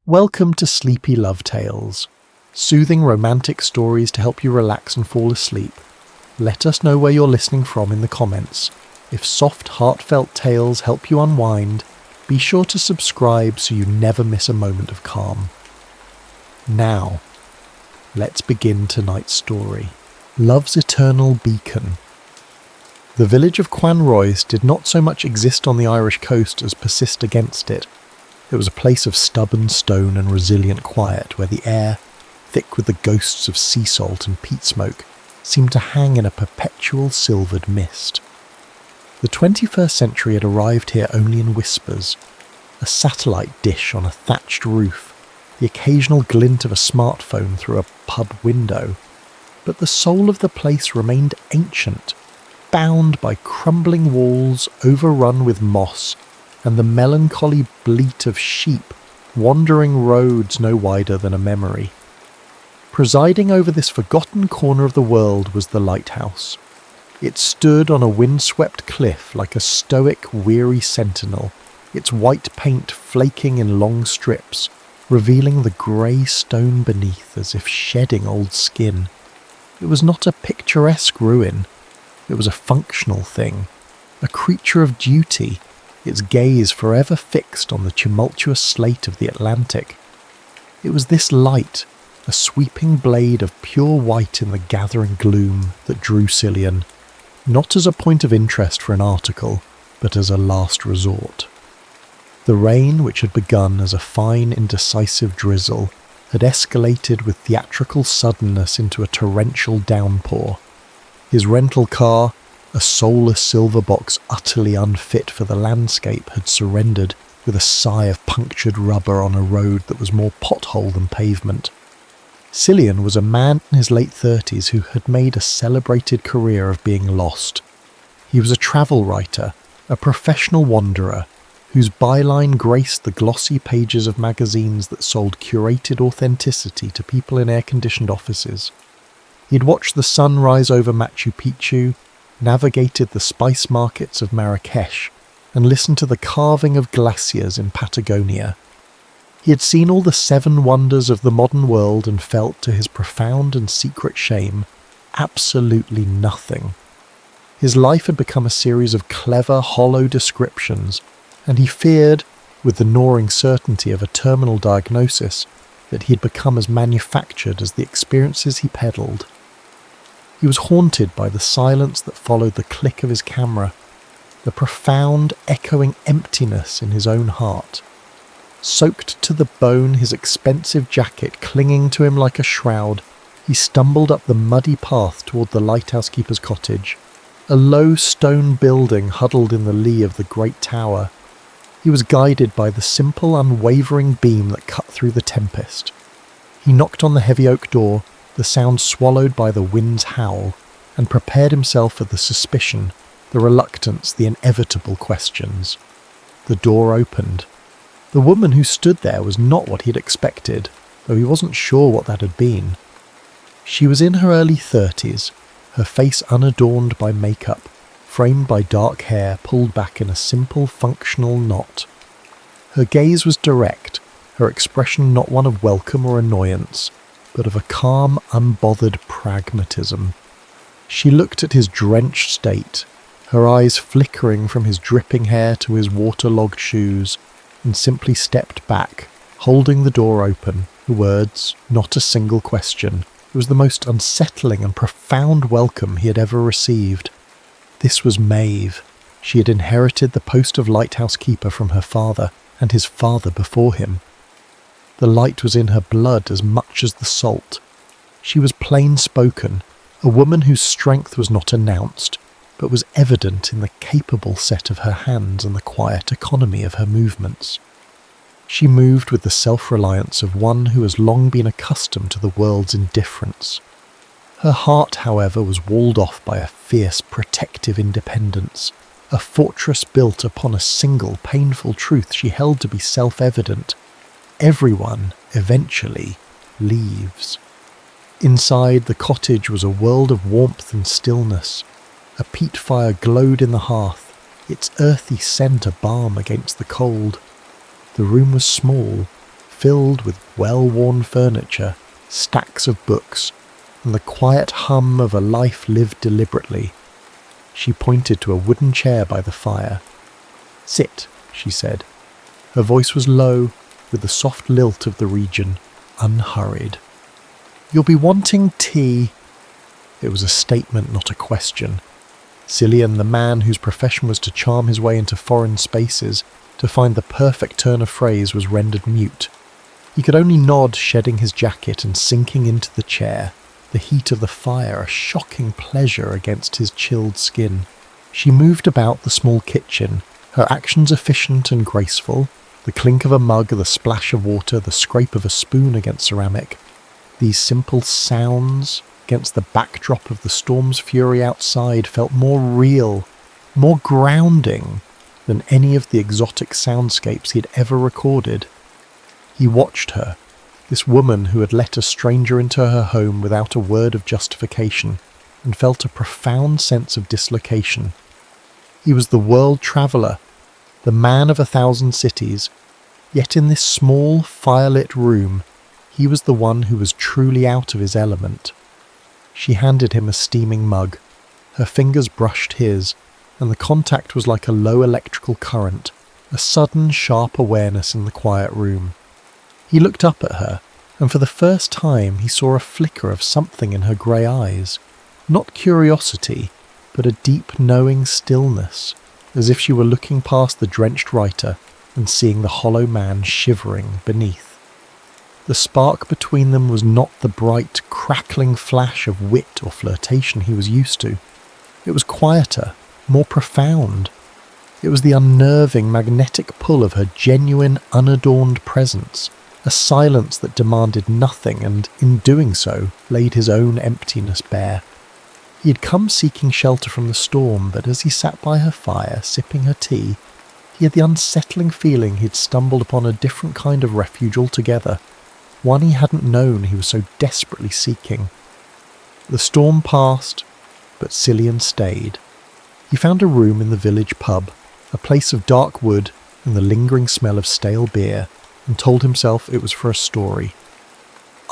Welcome to Sleepy Love Tales, soothing romantic stories to help you relax and fall asleep. Let us know where you're listening from in the comments. If soft, heartfelt tales help you unwind, be sure to subscribe so you never miss a moment of calm. Now, let's begin tonight's story. Love's Eternal Beacon. The village of Quanroys did not so much exist on the Irish coast as persist against it. It was a place of stubborn stone and resilient quiet where the air, thick with the ghosts of sea salt and peat smoke, seemed to hang in a perpetual silvered mist. The 21st century had arrived here only in whispers. A satellite dish on a thatched roof, the occasional glint of a smartphone through a pub window. But the soul of the place remained ancient, bound by crumbling walls overrun with moss and the melancholy bleat of sheep wandering roads no wider than a memory. Presiding over this forgotten corner of the world was the Lighthouse. It stood on a windswept cliff like a stoic, weary sentinel, its white paint flaking in long strips, revealing the grey stone beneath as if shedding old skin. It was not a picturesque ruin. It was a functional thing, a creature of duty, its gaze forever fixed on the tumultuous slate of the Atlantic. It was this light, a sweeping blade of pure white in the gathering gloom, that drew Cillian, not as a point of interest for an article, but as a last resort. The rain, which had begun as a fine, indecisive drizzle, had escalated with theatrical suddenness into a torrential downpour. His rental car, a soulless silver box utterly unfit for the landscape, had surrendered with a sigh of punctured rubber on a road that was more pothole than pavement. Cillian was a man in his late 30s who had made a celebrated career of being lost. He was a travel writer, a professional wanderer, whose byline graced the glossy pages of magazines that sold curated authenticity to people in air-conditioned offices. He'd watched the sun rise over Machu Picchu, navigated the spice markets of Marrakesh, and listened to the carving of glaciers in Patagonia. He had seen all the 7 wonders of the modern world and felt, to his profound and secret shame, absolutely nothing. His life had become a series of clever, hollow descriptions, and he feared, with the gnawing certainty of a terminal diagnosis, that he had become as manufactured as the experiences he peddled. He was haunted by the silence that followed the click of his camera, the profound, echoing emptiness in his own heart. Soaked to the bone, his expensive jacket clinging to him like a shroud, he stumbled up the muddy path toward the lighthouse keeper's cottage, a low stone building huddled in the lee of the great tower. He was guided by the simple, unwavering beam that cut through the tempest. He knocked on the heavy oak door, the sound swallowed by the wind's howl, and prepared himself for the suspicion, the reluctance, the inevitable questions. The door opened. The woman who stood there was not what he'd expected, though he wasn't sure what that had been. She was in her early 30s, her face unadorned by makeup, framed by dark hair pulled back in a simple, functional knot. Her gaze was direct, her expression not one of welcome or annoyance, but of a calm, unbothered pragmatism. She looked at his drenched state, her eyes flickering from his dripping hair to his waterlogged shoes, and simply stepped back, holding the door open, the words, not a single question. It was the most unsettling and profound welcome he had ever received. This was Maeve. She had inherited the post of lighthouse keeper from her father, and his father before him. The light was in her blood as much as the salt. She was plain-spoken, a woman whose strength was not announced, but was evident in the capable set of her hands and the quiet economy of her movements. She moved with the self-reliance of one who has long been accustomed to the world's indifference. Her heart, however, was walled off by a fierce, protective independence, a fortress built upon a single, painful truth she held to be self-evident. Everyone, eventually, leaves. Inside, the cottage was a world of warmth and stillness. A peat fire glowed in the hearth, its earthy scent a balm against the cold. The room was small, filled with well-worn furniture, stacks of books, and the quiet hum of a life lived deliberately. She pointed to a wooden chair by the fire. "Sit," she said. Her voice was low, with the soft lilt of the region, unhurried. "You'll be wanting tea." It was a statement, not a question. Cillian, the man whose profession was to charm his way into foreign spaces, to find the perfect turn of phrase, was rendered mute. He could only nod, shedding his jacket and sinking into the chair, the heat of the fire a shocking pleasure against his chilled skin. She moved about the small kitchen, her actions efficient and graceful, the clink of a mug, the splash of water, the scrape of a spoon against ceramic. These simple sounds, against the backdrop of the storm's fury outside, felt more real, more grounding than any of the exotic soundscapes he had ever recorded. He watched her, this woman who had let a stranger into her home without a word of justification, and felt a profound sense of dislocation. He was the world traveller, the man of 1,000 cities, yet in this small, firelit room, he was the one who was truly out of his element. She handed him a steaming mug. Her fingers brushed his, and the contact was like a low electrical current, a sudden, sharp awareness in the quiet room. He looked up at her, and for the first time he saw a flicker of something in her grey eyes. Not curiosity, but a deep, knowing stillness, as if she were looking past the drenched writer and seeing the hollow man shivering beneath. The spark between them was not the bright, crackling flash of wit or flirtation he was used to. It was quieter, more profound. It was the unnerving, magnetic pull of her genuine, unadorned presence, a silence that demanded nothing and, in doing so, laid his own emptiness bare. He had come seeking shelter from the storm, but as he sat by her fire, sipping her tea, he had the unsettling feeling he'd stumbled upon a different kind of refuge altogether, one he hadn't known he was so desperately seeking. The storm passed, but Cillian stayed. He found a room in the village pub, a place of dark wood and the lingering smell of stale beer, and told himself it was for a story.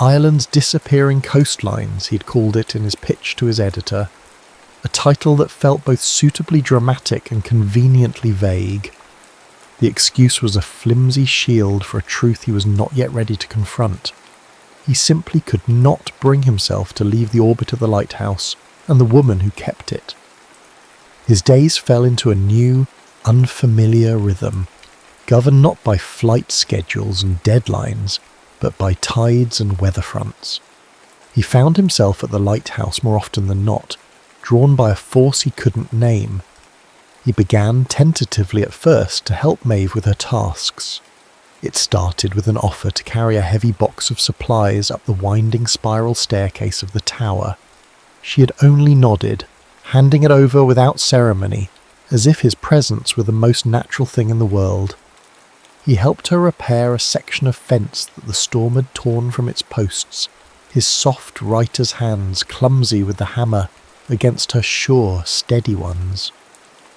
Ireland's Disappearing Coastlines, he'd called it in his pitch to his editor, a title that felt both suitably dramatic and conveniently vague. The excuse was a flimsy shield for a truth he was not yet ready to confront. He simply could not bring himself to leave the orbit of the lighthouse and the woman who kept it. His days fell into a new, unfamiliar rhythm, governed not by flight schedules and deadlines, but by tides and weather fronts. He found himself at the lighthouse more often than not, drawn by a force he couldn't name. He began tentatively at first to help Maeve with her tasks. It started with an offer to carry a heavy box of supplies up the winding spiral staircase of the tower. She had only nodded, handing it over without ceremony, as if his presence were the most natural thing in the world. He helped her repair a section of fence that the storm had torn from its posts, his soft writer's hands clumsy with the hammer against her sure, steady ones.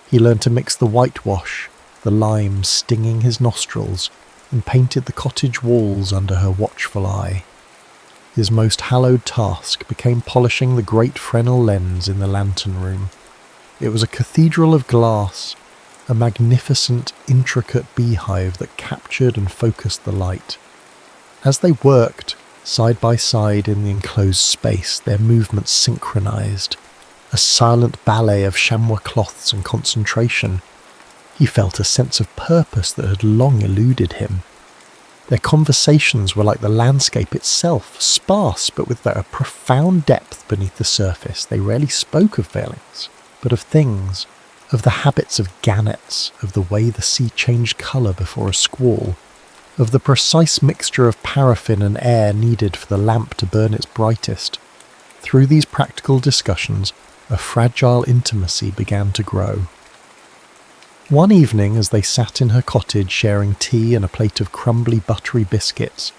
He learned to mix the whitewash, the lime stinging his nostrils, and painted the cottage walls under her watchful eye. His most hallowed task became polishing the great Fresnel lens in the lantern room. It was a cathedral of glass, a magnificent, intricate beehive that captured and focused the light. As they worked, side by side in the enclosed space, their movements synchronized, a silent ballet of chamois cloths and concentration. He felt a sense of purpose that had long eluded him. Their conversations were like the landscape itself, sparse but with a profound depth beneath the surface. They rarely spoke of feelings, but of things, of the habits of gannets, of the way the sea changed colour before a squall, of the precise mixture of paraffin and air needed for the lamp to burn its brightest. Through these practical discussions, a fragile intimacy began to grow. One evening, as they sat in her cottage sharing tea and a plate of crumbly buttery biscuits,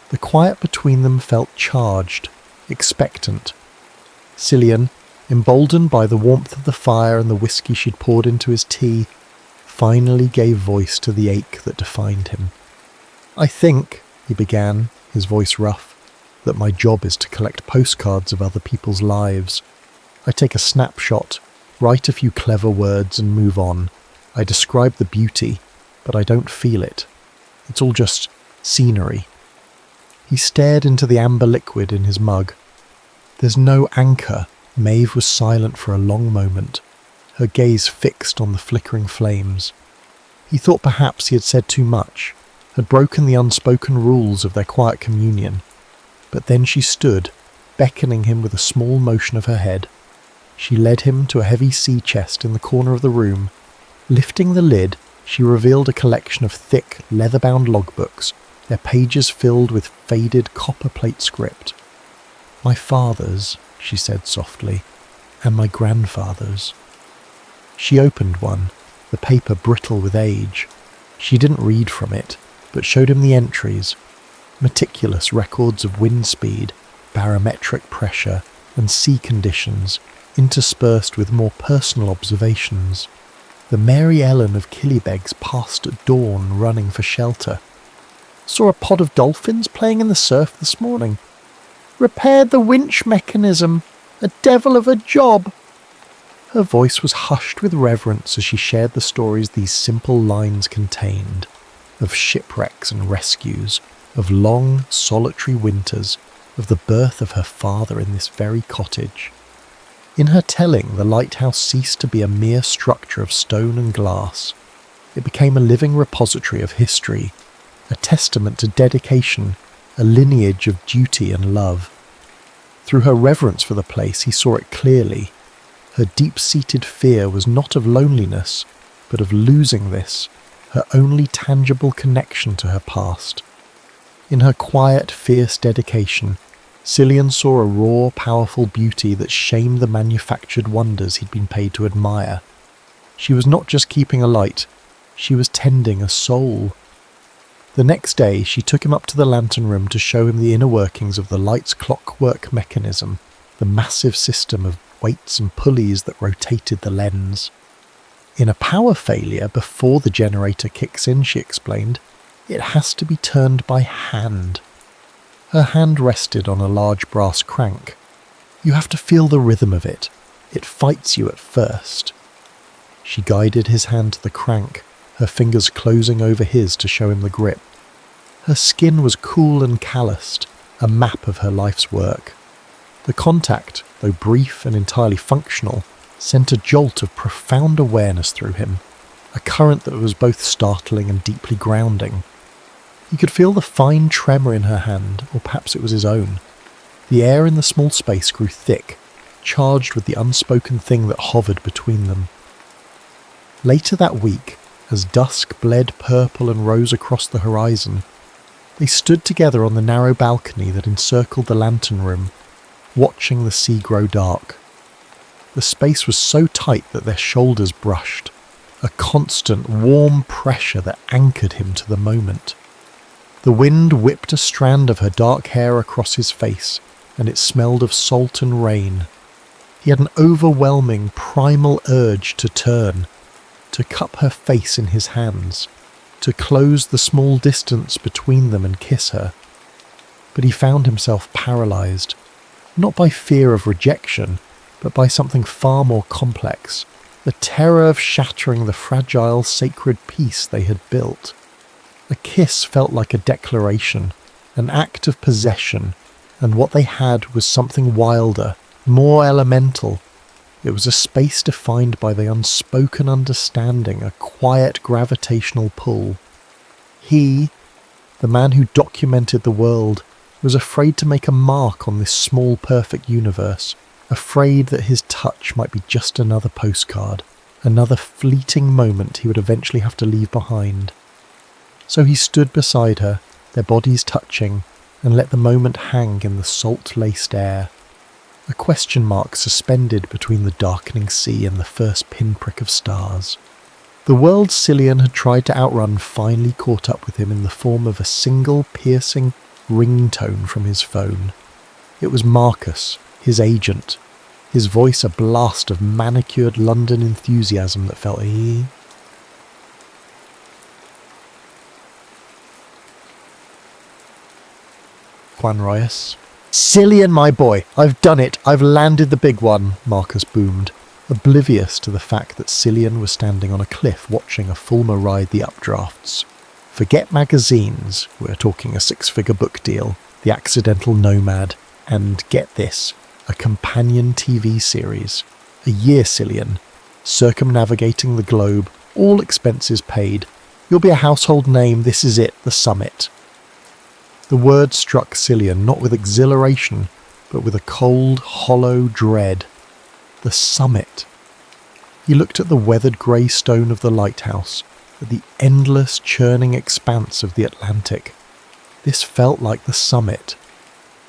the quiet between them felt charged, expectant. Cillian, emboldened by the warmth of the fire and the whiskey she'd poured into his tea, finally gave voice to the ache that defined him. "I think," he began, his voice rough, "that my job is to collect postcards of other people's lives. I take a snapshot, write a few clever words and move on. I describe the beauty, but I don't feel it. It's all just scenery." He stared into the amber liquid in his mug. "There's no anchor." Maeve was silent for a long moment, her gaze fixed on the flickering flames. He thought perhaps he had said too much, had broken the unspoken rules of their quiet communion. But then she stood, beckoning him with a small motion of her head. She led him to a heavy sea chest in the corner of the room. Lifting the lid, she revealed a collection of thick, leather-bound logbooks, their pages filled with faded copper-plate script. "My father's," she said softly, "and my grandfather's." She opened one, the paper brittle with age. She didn't read from it, but showed him the entries, meticulous records of wind speed, barometric pressure, and sea conditions, interspersed with more personal observations. The Mary Ellen of Killybegs passed at dawn running for shelter. "Saw a pod of dolphins playing in the surf this morning. Repaired the winch mechanism. A devil of a job." Her voice was hushed with reverence as she shared the stories these simple lines contained, of shipwrecks and rescues, of long, solitary winters, of the birth of her father in this very cottage. In her telling, the lighthouse ceased to be a mere structure of stone and glass. It became a living repository of history, a testament to dedication, a lineage of duty and love. Through her reverence for the place, he saw it clearly. Her deep-seated fear was not of loneliness, but of losing this, her only tangible connection to her past. In her quiet, fierce dedication, Cillian saw a raw, powerful beauty that shamed the manufactured wonders he'd been paid to admire. She was not just keeping a light, she was tending a soul. The next day, she took him up to the lantern room to show him the inner workings of the light's clockwork mechanism, the massive system of weights and pulleys that rotated the lens. "In a power failure, before the generator kicks in," she explained, "it has to be turned by hand." Her hand rested on a large brass crank. "You have to feel the rhythm of it. It fights you at first." She guided his hand to the crank, her fingers closing over his to show him the grip. Her skin was cool and calloused, a map of her life's work. The contact, though brief and entirely functional, sent a jolt of profound awareness through him, a current that was both startling and deeply grounding. He could feel the fine tremor in her hand, or perhaps it was his own. The air in the small space grew thick, charged with the unspoken thing that hovered between them. Later that week, as dusk bled purple and rose across the horizon, they stood together on the narrow balcony that encircled the lantern room, watching the sea grow dark. The space was so tight that their shoulders brushed, a constant, warm pressure that anchored him to the moment. The wind whipped a strand of her dark hair across his face, and it smelled of salt and rain. He had an overwhelming, primal urge to turn, to cup her face in his hands, to close the small distance between them and kiss her. But he found himself paralysed, not by fear of rejection, but by something far more complex, the terror of shattering the fragile, sacred peace they had built. A kiss felt like a declaration, an act of possession, and what they had was something wilder, more elemental. It was a space defined by the unspoken understanding, a quiet gravitational pull. He, the man who documented the world, was afraid to make a mark on this small, perfect universe, afraid that his touch might be just another postcard, another fleeting moment he would eventually have to leave behind. So he stood beside her, their bodies touching, and let the moment hang in the salt-laced air, a question mark suspended between the darkening sea and the first pinprick of stars. The world Cillian had tried to outrun finally caught up with him in the form of a single piercing ringtone from his phone. It was Marcus, his agent, his voice a blast of manicured London enthusiasm that felt Quanrius. "Cillian, my boy, I've done it. I've landed the big one," Marcus boomed, oblivious to the fact that Cillian was standing on a cliff watching a Fulmer ride the updrafts. Forget magazines, we're talking a 6-figure book deal, The Accidental Nomad, and get this, a companion TV series. A year, Cillian, circumnavigating the globe, all expenses paid. You'll be a household name, this is it, the summit. The word struck Cillian not with exhilaration, but with a cold, hollow dread. The summit. He looked at the weathered grey stone of the lighthouse, at the endless churning expanse of the Atlantic. This felt like the summit.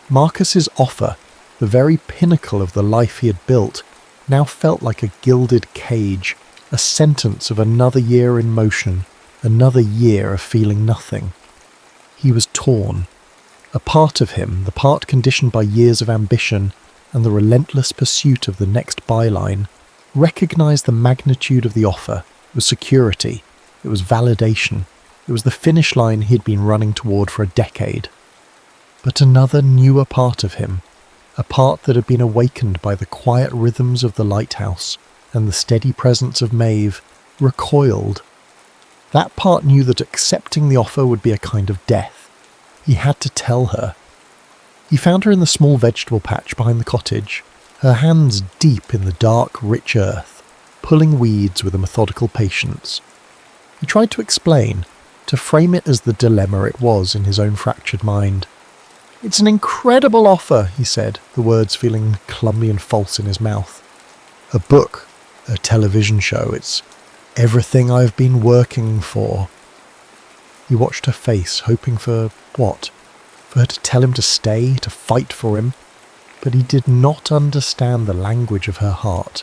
Marcus's offer, the very pinnacle of the life he had built, now felt like a gilded cage, a sentence of another year in motion, another year of feeling nothing. He was torn. A part of him, the part conditioned by years of ambition and the relentless pursuit of the next byline, recognised the magnitude of the offer. It was security. It was validation. It was the finish line he'd been running toward for a decade. But another newer part of him, a part that had been awakened by the quiet rhythms of the lighthouse and the steady presence of Maeve, recoiled. That part knew that accepting the offer would be a kind of death. He had to tell her. He found her in the small vegetable patch behind the cottage, her hands deep in the dark, rich earth, pulling weeds with a methodical patience. He tried to explain, to frame it as the dilemma it was in his own fractured mind. "It's an incredible offer," he said, the words feeling clumsy and false in his mouth. "A book, a television show, it's everything I've been working for." He watched her face, hoping for what? For her to tell him to stay, to fight for him. But he did not understand the language of her heart.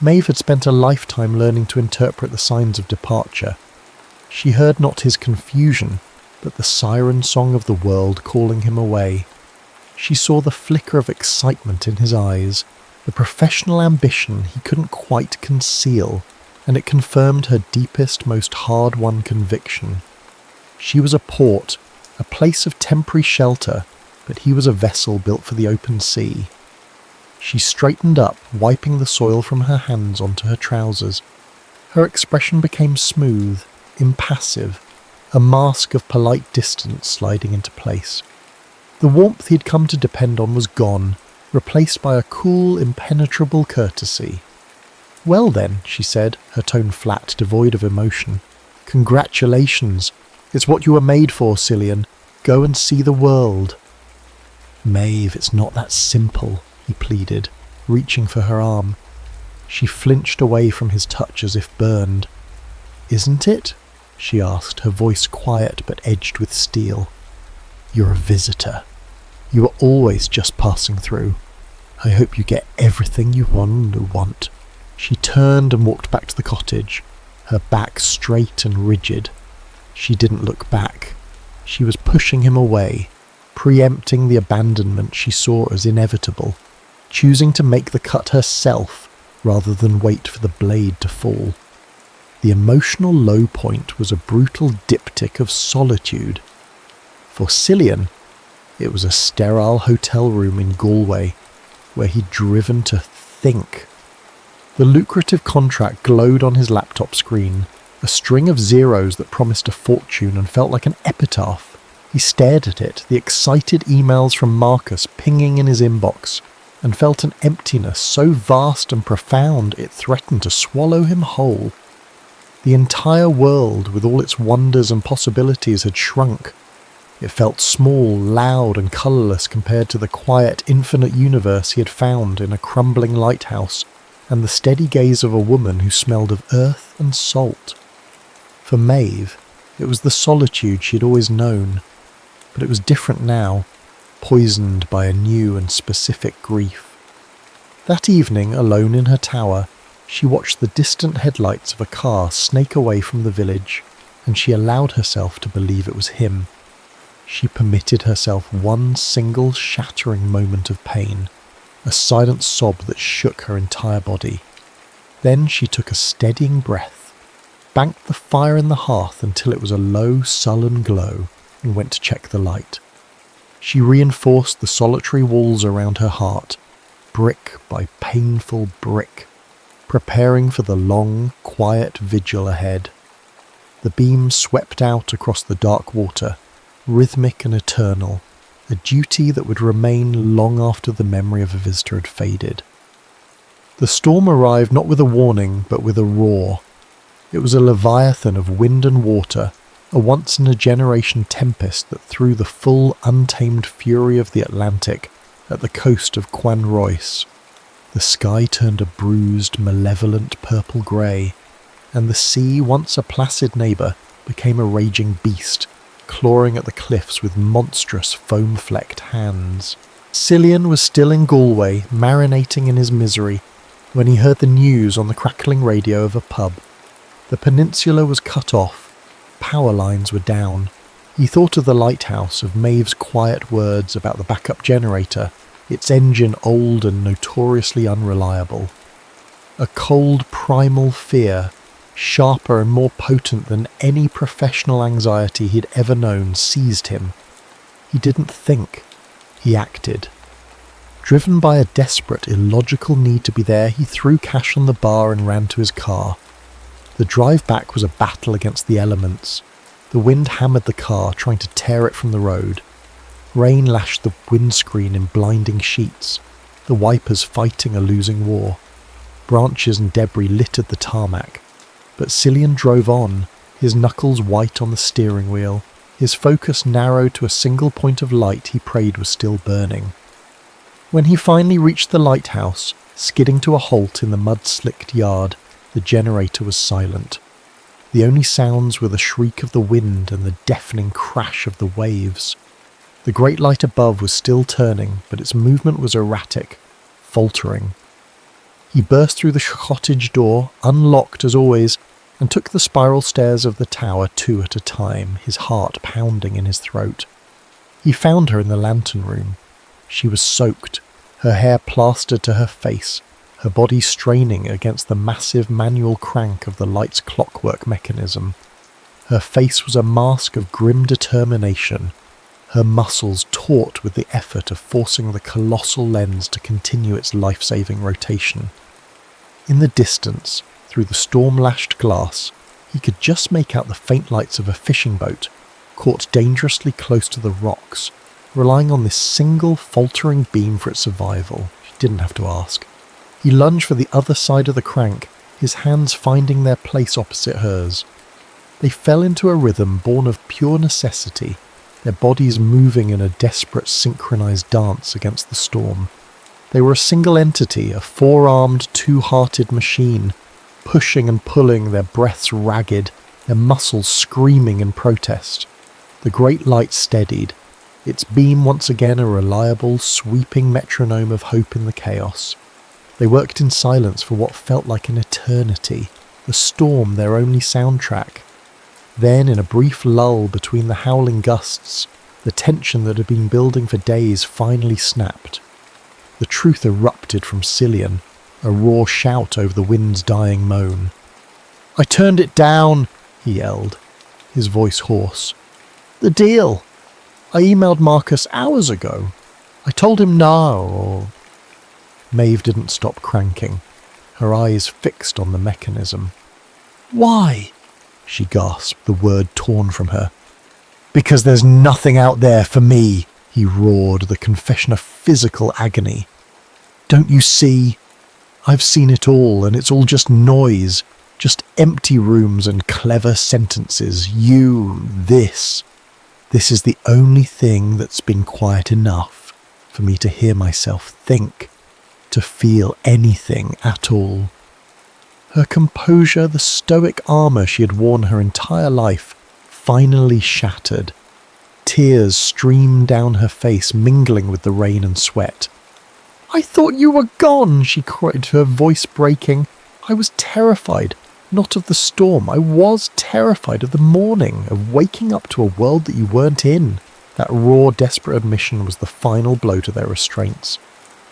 Maeve had spent a lifetime learning to interpret the signs of departure. She heard not his confusion, but the siren song of the world calling him away. She saw the flicker of excitement in his eyes, the professional ambition he couldn't quite conceal, and it confirmed her deepest, most hard-won conviction. She was a port, a place of temporary shelter, but he was a vessel built for the open sea. She straightened up, wiping the soil from her hands onto her trousers. Her expression became smooth, impassive, a mask of polite distance sliding into place. The warmth he'd come to depend on was gone, replaced by a cool, impenetrable courtesy. "Well then," she said, her tone flat, devoid of emotion. "Congratulations. It's what you were made for, Cillian. Go and see the world." "Maeve, it's not that simple," he pleaded, reaching for her arm. She flinched away from his touch as if burned. "Isn't it?" she asked, her voice quiet but edged with steel. "You're a visitor. You were always just passing through. I hope you get everything you want." She turned and walked back to the cottage, her back straight and rigid. She didn't look back. She was pushing him away, preempting the abandonment she saw as inevitable, choosing to make the cut herself rather than wait for the blade to fall. The emotional low point was a brutal diptych of solitude. For Cillian, it was a sterile hotel room in Galway, where he'd driven to think. The lucrative contract glowed on his laptop screen, a string of zeros that promised a fortune and felt like an epitaph. He stared at it, the excited emails from Marcus pinging in his inbox, and felt an emptiness so vast and profound it threatened to swallow him whole. The entire world, with all its wonders and possibilities, had shrunk. It felt small, loud, and colourless compared to the quiet, infinite universe he had found in a crumbling lighthouse and the steady gaze of a woman who smelled of earth and salt. For Maeve, it was the solitude she had always known, but it was different now, poisoned by a new and specific grief. That evening, alone in her tower, she watched the distant headlights of a car snake away from the village, and she allowed herself to believe it was him. She permitted herself one single shattering moment of pain, a silent sob that shook her entire body. Then she took a steadying breath, banked the fire in the hearth until it was a low, sullen glow, and went to check the light. She reinforced the solitary walls around her heart, brick by painful brick, preparing for the long, quiet vigil ahead. The beam swept out across the dark water, rhythmic and eternal, a duty that would remain long after the memory of a visitor had faded. The storm arrived not with a warning, but with a roar. It was a leviathan of wind and water, a once-in-a-generation tempest that threw the full, untamed fury of the Atlantic at the coast of Quan Royce. The sky turned a bruised, malevolent purple grey, and the sea, once a placid neighbour, became a raging beast, clawing at the cliffs with monstrous foam-flecked hands. Cillian was still in Galway, marinating in his misery, when he heard the news on the crackling radio of a pub. The peninsula was cut off. Power lines were down. He thought of the Lighthouse, of Maeve's quiet words about the backup generator, its engine old and notoriously unreliable. A cold primal fear, sharper and more potent than any professional anxiety he'd ever known, seized him. He didn't think. He acted. Driven by a desperate, illogical need to be there, he threw cash on the bar and ran to his car. The drive back was a battle against the elements. The wind hammered the car, trying to tear it from the road. Rain lashed the windscreen in blinding sheets, the wipers fighting a losing war. Branches and debris littered the tarmac. But Cillian drove on, his knuckles white on the steering wheel, his focus narrowed to a single point of light he prayed was still burning. When he finally reached the lighthouse, skidding to a halt in the mud-slicked yard, the generator was silent. The only sounds were the shriek of the wind and the deafening crash of the waves. The great light above was still turning, but its movement was erratic, faltering. He burst through the cottage door, unlocked as always, and took the spiral stairs of the tower 2 at a time, his heart pounding in his throat. He found her in the lantern room. She was soaked, her hair plastered to her face, her body straining against the massive manual crank of the light's clockwork mechanism. Her face was a mask of grim determination, her muscles taut with the effort of forcing the colossal lens to continue its life-saving rotation. In the distance, through the storm-lashed glass, he could just make out the faint lights of a fishing boat, caught dangerously close to the rocks, relying on this single faltering beam for its survival. She didn't have to ask. He lunged for the other side of the crank, his hands finding their place opposite hers. They fell into a rhythm born of pure necessity, their bodies moving in a desperate synchronized dance against the storm. They were a single entity, a four-armed, two-hearted machine, pushing and pulling, their breaths ragged, their muscles screaming in protest. The great light steadied, its beam once again a reliable, sweeping metronome of hope in the chaos. They worked in silence for what felt like an eternity, the storm their only soundtrack. Then, in a brief lull between the howling gusts, the tension that had been building for days finally snapped. The truth erupted from Cillian, a raw shout over the wind's dying moan. "I turned it down," he yelled, his voice hoarse. "The deal. I emailed Marcus hours ago. I told him no, or..." Maeve didn't stop cranking, her eyes fixed on the mechanism. "Why?" she gasped, the word torn from her. "Because there's nothing out there for me," he roared, the confession of physical agony. "Don't you see? I've seen it all, and it's all just noise, just empty rooms and clever sentences. This is the only thing that's been quiet enough for me to hear myself think, to feel anything at all." Her composure, the stoic armour she had worn her entire life, finally shattered. Tears streamed down her face, mingling with the rain and sweat. "I thought you were gone," she cried, her voice breaking. "I was terrified, not of the storm. I was terrified of the morning, of waking up to a world that you weren't in." That raw, desperate admission was the final blow to their restraints.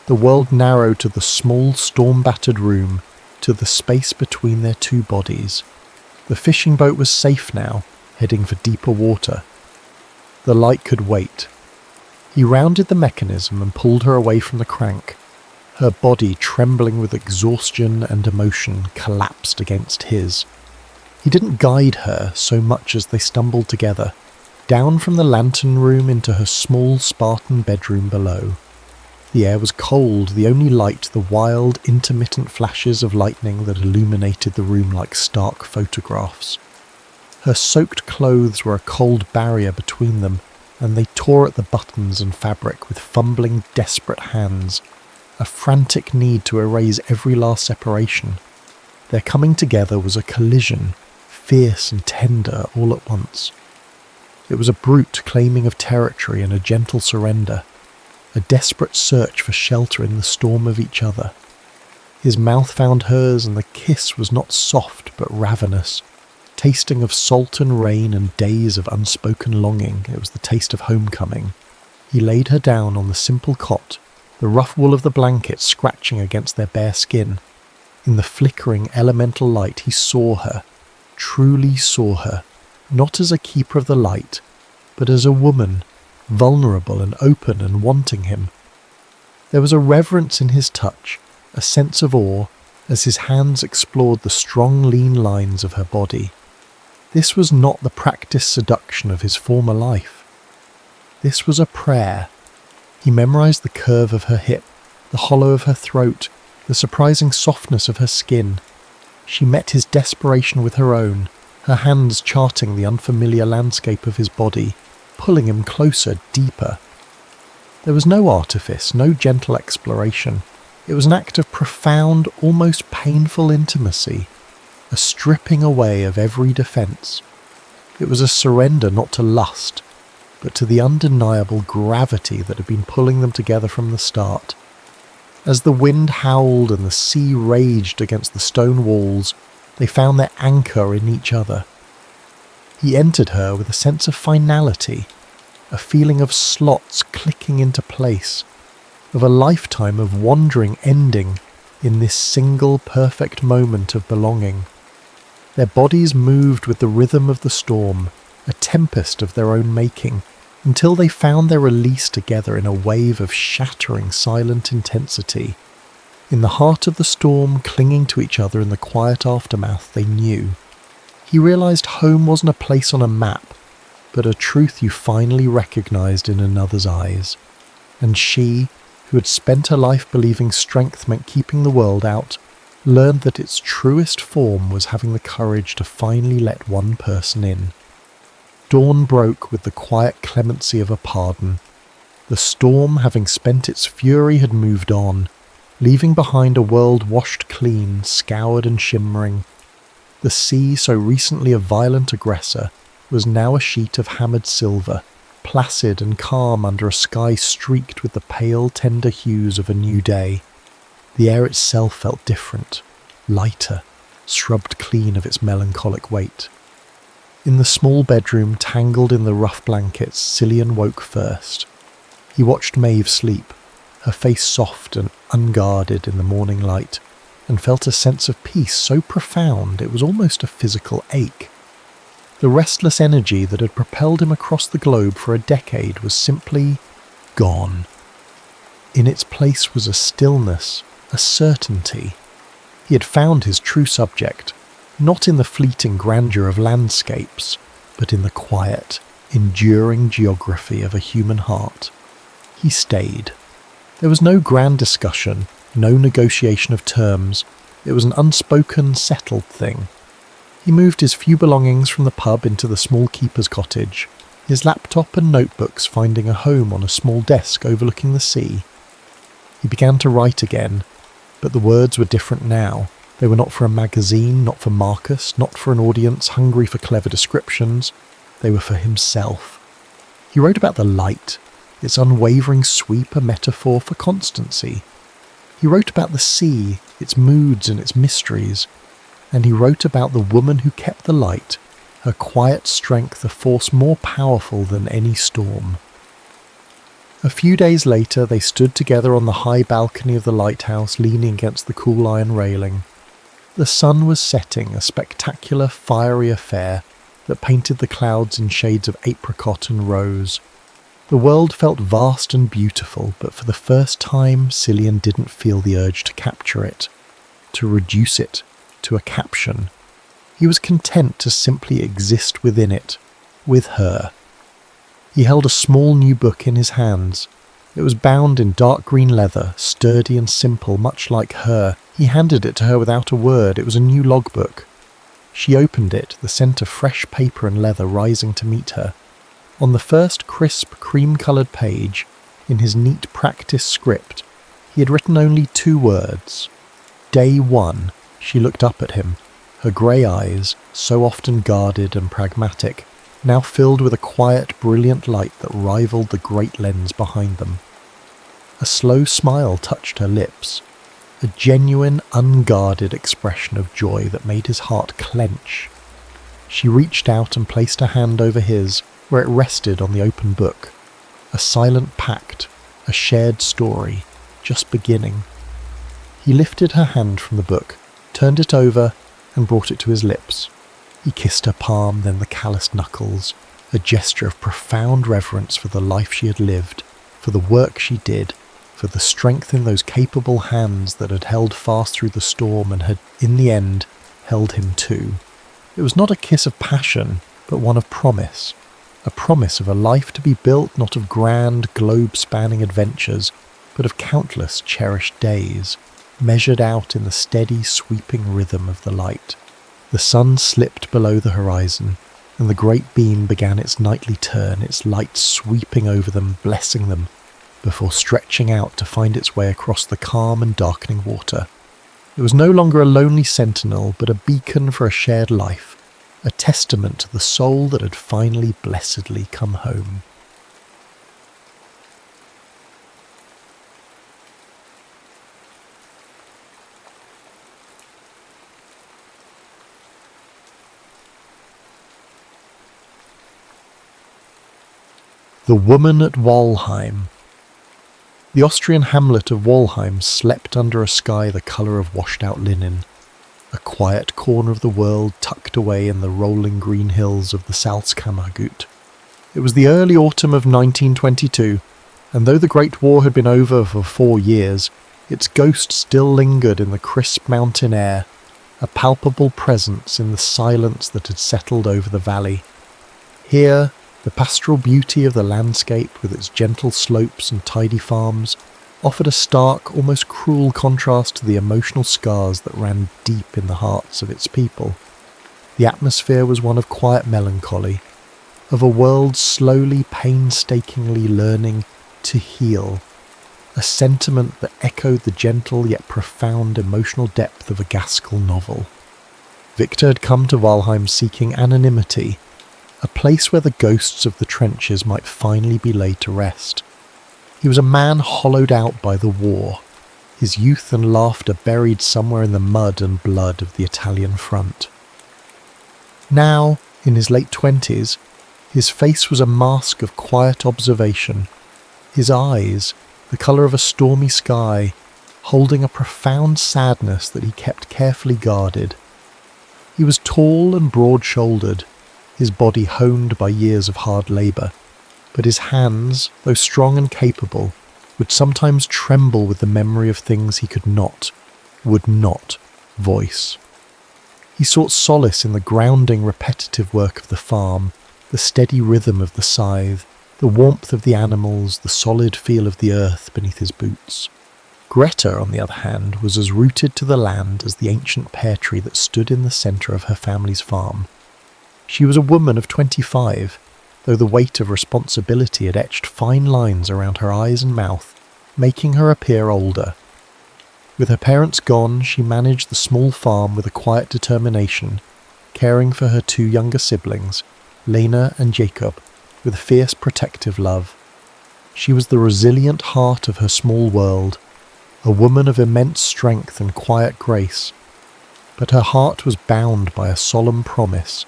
The world narrowed to the small, storm-battered room, to the space between their two bodies. The fishing boat was safe now, heading for deeper water. The light could wait. He rounded the mechanism and pulled her away from the crank. Her body, trembling with exhaustion and emotion, collapsed against his. He didn't guide her so much as they stumbled together, down from the lantern room into her small Spartan bedroom below. The air was cold, the only light the wild, intermittent flashes of lightning that illuminated the room like stark photographs. Her soaked clothes were a cold barrier between them, and they tore at the buttons and fabric with fumbling, desperate hands, a frantic need to erase every last separation. Their coming together was a collision, fierce and tender all at once. It was a brute claiming of territory and a gentle surrender, a desperate search for shelter in the storm of each other. His mouth found hers, and the kiss was not soft but ravenous, tasting of salt and rain and days of unspoken longing. It was the taste of homecoming. He laid her down on the simple cot, the rough wool of the blanket scratching against their bare skin. In the flickering elemental light he saw her, truly saw her, not as a keeper of the light, but as a woman, vulnerable and open and wanting him. There was a reverence in his touch, a sense of awe, as his hands explored the strong, lean lines of her body. This was not the practiced seduction of his former life. This was a prayer. He memorized the curve of her hip, the hollow of her throat, the surprising softness of her skin. She met his desperation with her own, her hands charting the unfamiliar landscape of his body, pulling him closer, deeper. There was no artifice, no gentle exploration. It was an act of profound, almost painful intimacy, a stripping away of every defence. It was a surrender not to lust, but to the undeniable gravity that had been pulling them together from the start. As the wind howled and the sea raged against the stone walls, they found their anchor in each other. He entered her with a sense of finality, a feeling of slots clicking into place, of a lifetime of wandering ending in this single perfect moment of belonging. Their bodies moved with the rhythm of the storm, a tempest of their own making, until they found their release together in a wave of shattering silent intensity. In the heart of the storm, clinging to each other in the quiet aftermath, they knew. He realized home wasn't a place on a map, but a truth you finally recognized in another's eyes. And she, who had spent her life believing strength meant keeping the world out, learned that its truest form was having the courage to finally let one person in. Dawn broke with the quiet clemency of a pardon. The storm, having spent its fury, had moved on, leaving behind a world washed clean, scoured and shimmering. The sea, so recently a violent aggressor, was now a sheet of hammered silver, placid and calm under a sky streaked with the pale, tender hues of a new day. The air itself felt different, lighter, scrubbed clean of its melancholic weight. In the small bedroom, tangled in the rough blankets, Cillian woke first. He watched Maeve sleep, her face soft and unguarded in the morning light, and felt a sense of peace so profound it was almost a physical ache. The restless energy that had propelled him across the globe for a decade was simply gone. In its place was a stillness, a certainty. He had found his true subject, not in the fleeting grandeur of landscapes, but in the quiet, enduring geography of a human heart. He stayed. There was no grand discussion, no negotiation of terms. It was an unspoken, settled thing. He moved his few belongings from the pub into the small keeper's cottage, his laptop and notebooks finding a home on a small desk overlooking the sea. He began to write again, but the words were different now. They were not for a magazine, not for Marcus, not for an audience hungry for clever descriptions. They were for himself. He wrote about the light, its unwavering sweep a metaphor for constancy. He wrote about the sea, its moods and its mysteries. And he wrote about the woman who kept the light, her quiet strength a force more powerful than any storm. A few days later they stood together on the high balcony of the lighthouse, leaning against the cool iron railing. The sun was setting, a spectacular, fiery affair that painted the clouds in shades of apricot and rose. The world felt vast and beautiful, but for the first time Cillian didn't feel the urge to capture it, to reduce it to a caption. He was content to simply exist within it, with her. He held a small new book in his hands. It was bound in dark green leather, sturdy and simple, much like her. He handed it to her without a word. It was a new logbook. She opened it, the scent of fresh paper and leather rising to meet her. On the first crisp, cream-coloured page, in his neat practice script, he had written only 2 words. Day 1. She looked up at him, her grey eyes, so often guarded and pragmatic, now filled with a quiet, brilliant light that rivaled the great lens behind them. A slow smile touched her lips, a genuine, unguarded expression of joy that made his heart clench. She reached out and placed her hand over his, where it rested on the open book. A silent pact, a shared story, just beginning. He lifted her hand from the book, turned it over, and brought it to his lips. He kissed her palm, then the calloused knuckles, a gesture of profound reverence for the life she had lived, for the work she did, for the strength in those capable hands that had held fast through the storm and had, in the end, held him too. It was not a kiss of passion, but one of promise. A promise of a life to be built not of grand, globe-spanning adventures, but of countless cherished days, measured out in the steady, sweeping rhythm of the light. The sun slipped below the horizon, and the great beam began its nightly turn, its light sweeping over them, blessing them, before stretching out to find its way across the calm and darkening water. It was no longer a lonely sentinel, but a beacon for a shared life, a testament to the soul that had finally blessedly come home. The Woman at Walheim. The Austrian hamlet of Walheim slept under a sky the colour of washed-out linen, a quiet corner of the world tucked away in the rolling green hills of the Salzkammergut. It was the early autumn of 1922, and though the Great War had been over for 4 years, its ghost still lingered in the crisp mountain air, a palpable presence in the silence that had settled over the valley. Here, the pastoral beauty of the landscape, with its gentle slopes and tidy farms, offered a stark, almost cruel contrast to the emotional scars that ran deep in the hearts of its people. The atmosphere was one of quiet melancholy, of a world slowly, painstakingly learning to heal, a sentiment that echoed the gentle yet profound emotional depth of a Gaskell novel. Victor had come to Walheim seeking anonymity, a place where the ghosts of the trenches might finally be laid to rest. He was a man hollowed out by the war, his youth and laughter buried somewhere in the mud and blood of the Italian front. Now, in his late 20s, his face was a mask of quiet observation, his eyes, the colour of a stormy sky, holding a profound sadness that he kept carefully guarded. He was tall and broad-shouldered, his body honed by years of hard labour, but his hands, though strong and capable, would sometimes tremble with the memory of things he would not voice. He sought solace in the grounding, repetitive work of the farm, the steady rhythm of the scythe, the warmth of the animals, the solid feel of the earth beneath his boots. Greta, on the other hand, was as rooted to the land as the ancient pear tree that stood in the centre of her family's farm. She was a woman of 25, though the weight of responsibility had etched fine lines around her eyes and mouth, making her appear older. With her parents gone, she managed the small farm with a quiet determination, caring for her 2 younger siblings, Lena and Jacob, with a fierce protective love. She was the resilient heart of her small world, a woman of immense strength and quiet grace, but her heart was bound by a solemn promise,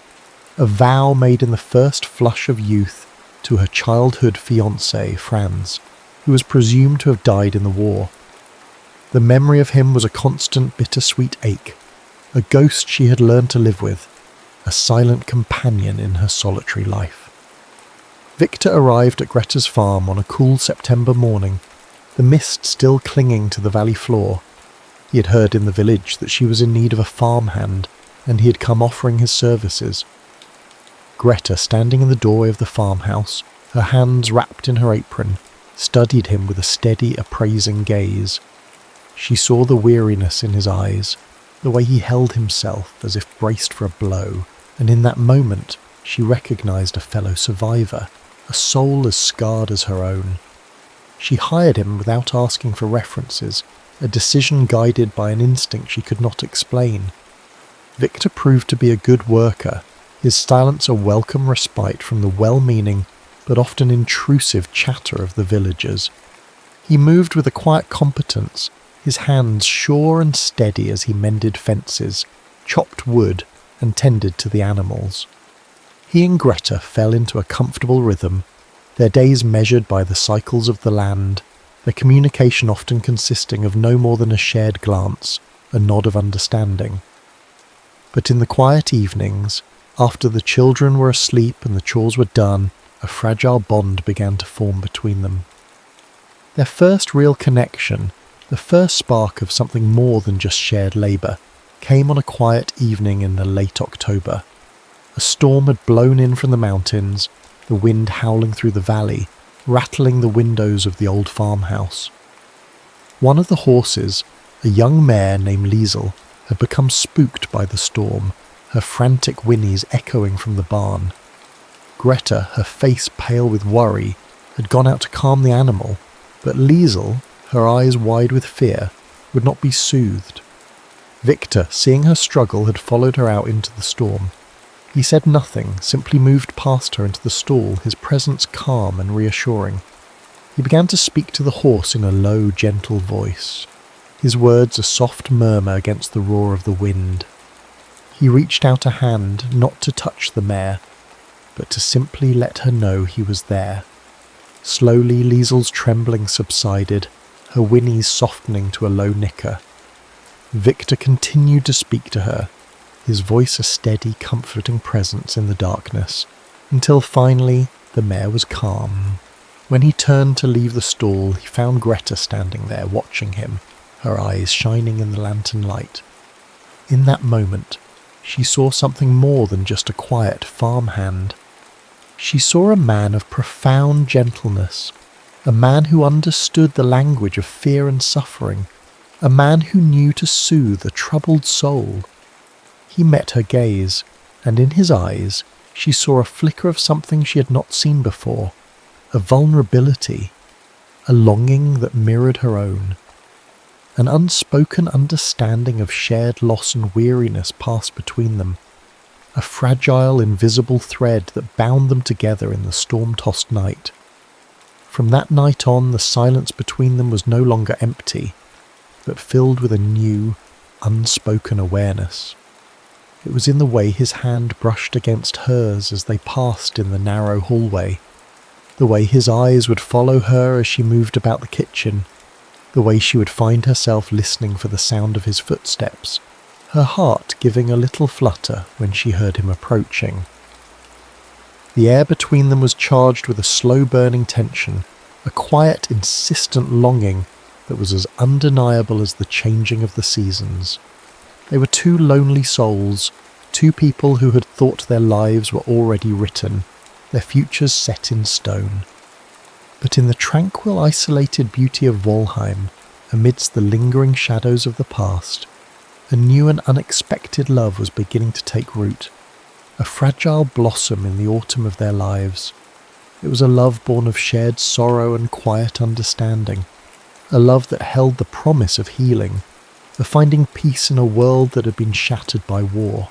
a vow made in the first flush of youth to her childhood fiancé, Franz, who was presumed to have died in the war. The memory of him was a constant bittersweet ache, a ghost she had learned to live with, a silent companion in her solitary life. Victor arrived at Greta's farm on a cool September morning, the mist still clinging to the valley floor. He had heard in the village that she was in need of a farmhand, and he had come offering his services. Greta, standing in the doorway of the farmhouse, her hands wrapped in her apron, studied him with a steady, appraising gaze. She saw the weariness in his eyes, the way he held himself as if braced for a blow, and in that moment she recognized a fellow survivor, a soul as scarred as her own. She hired him without asking for references, a decision guided by an instinct she could not explain. Victor proved to be a good worker, his silence a welcome respite from the well-meaning but often intrusive chatter of the villagers. He moved with a quiet competence, his hands sure and steady as he mended fences, chopped wood, and tended to the animals. He and Greta fell into a comfortable rhythm, their days measured by the cycles of the land, their communication often consisting of no more than a shared glance, a nod of understanding. But in the quiet evenings, after the children were asleep and the chores were done, a fragile bond began to form between them. Their first real connection, the first spark of something more than just shared labour, came on a quiet evening in the late October. A storm had blown in from the mountains, the wind howling through the valley, rattling the windows of the old farmhouse. One of the horses, a young mare named Liesel, had become spooked by the storm, her frantic whinnies echoing from the barn. Greta, her face pale with worry, had gone out to calm the animal, but Liesel, her eyes wide with fear, would not be soothed. Victor, seeing her struggle, had followed her out into the storm. He said nothing, simply moved past her into the stall, his presence calm and reassuring. He began to speak to the horse in a low, gentle voice, his words a soft murmur against the roar of the wind. He reached out a hand, not to touch the mare, but to simply let her know he was there. Slowly Liesel's trembling subsided, her whinnies softening to a low nicker. Victor continued to speak to her, his voice a steady, comforting presence in the darkness, until finally the mare was calm. When he turned to leave the stall, he found Greta standing there watching him, her eyes shining in the lantern light. In that moment, she saw something more than just a quiet farmhand. She saw a man of profound gentleness, a man who understood the language of fear and suffering, a man who knew to soothe a troubled soul. He met her gaze, and in his eyes she saw a flicker of something she had not seen before, a vulnerability, a longing that mirrored her own. An unspoken understanding of shared loss and weariness passed between them, a fragile, invisible thread that bound them together in the storm-tossed night. From that night on, the silence between them was no longer empty, but filled with a new, unspoken awareness. It was in the way his hand brushed against hers as they passed in the narrow hallway, the way his eyes would follow her as she moved about the kitchen, the way she would find herself listening for the sound of his footsteps, her heart giving a little flutter when she heard him approaching. The air between them was charged with a slow-burning tension, a quiet, insistent longing that was as undeniable as the changing of the seasons. They were two lonely souls, two people who had thought their lives were already written, their futures set in stone. But in the tranquil, isolated beauty of Walheim, amidst the lingering shadows of the past, a new and unexpected love was beginning to take root, a fragile blossom in the autumn of their lives. It was a love born of shared sorrow and quiet understanding, a love that held the promise of healing, of finding peace in a world that had been shattered by war.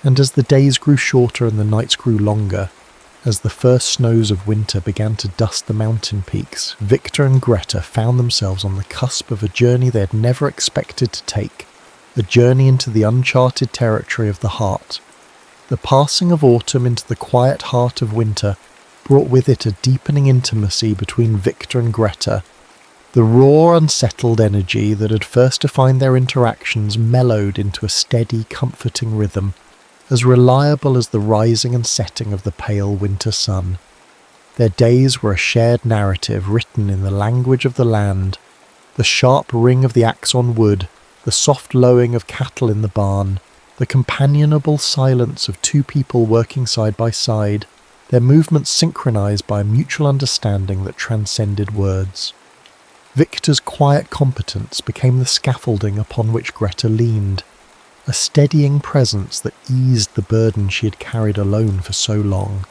And as the days grew shorter and the nights grew longer, as the first snows of winter began to dust the mountain peaks, Victor and Greta found themselves on the cusp of a journey they had never expected to take, a journey into the uncharted territory of the heart. The passing of autumn into the quiet heart of winter brought with it a deepening intimacy between Victor and Greta. The raw, unsettled energy that had first defined their interactions mellowed into a steady, comforting rhythm, as reliable as the rising and setting of the pale winter sun. Their days were a shared narrative written in the language of the land. The sharp ring of the axe on wood, the soft lowing of cattle in the barn, the companionable silence of two people working side by side, their movements synchronized by a mutual understanding that transcended words. Victor's quiet competence became the scaffolding upon which Greta leaned, a steadying presence that eased the burden she had carried alone for so long.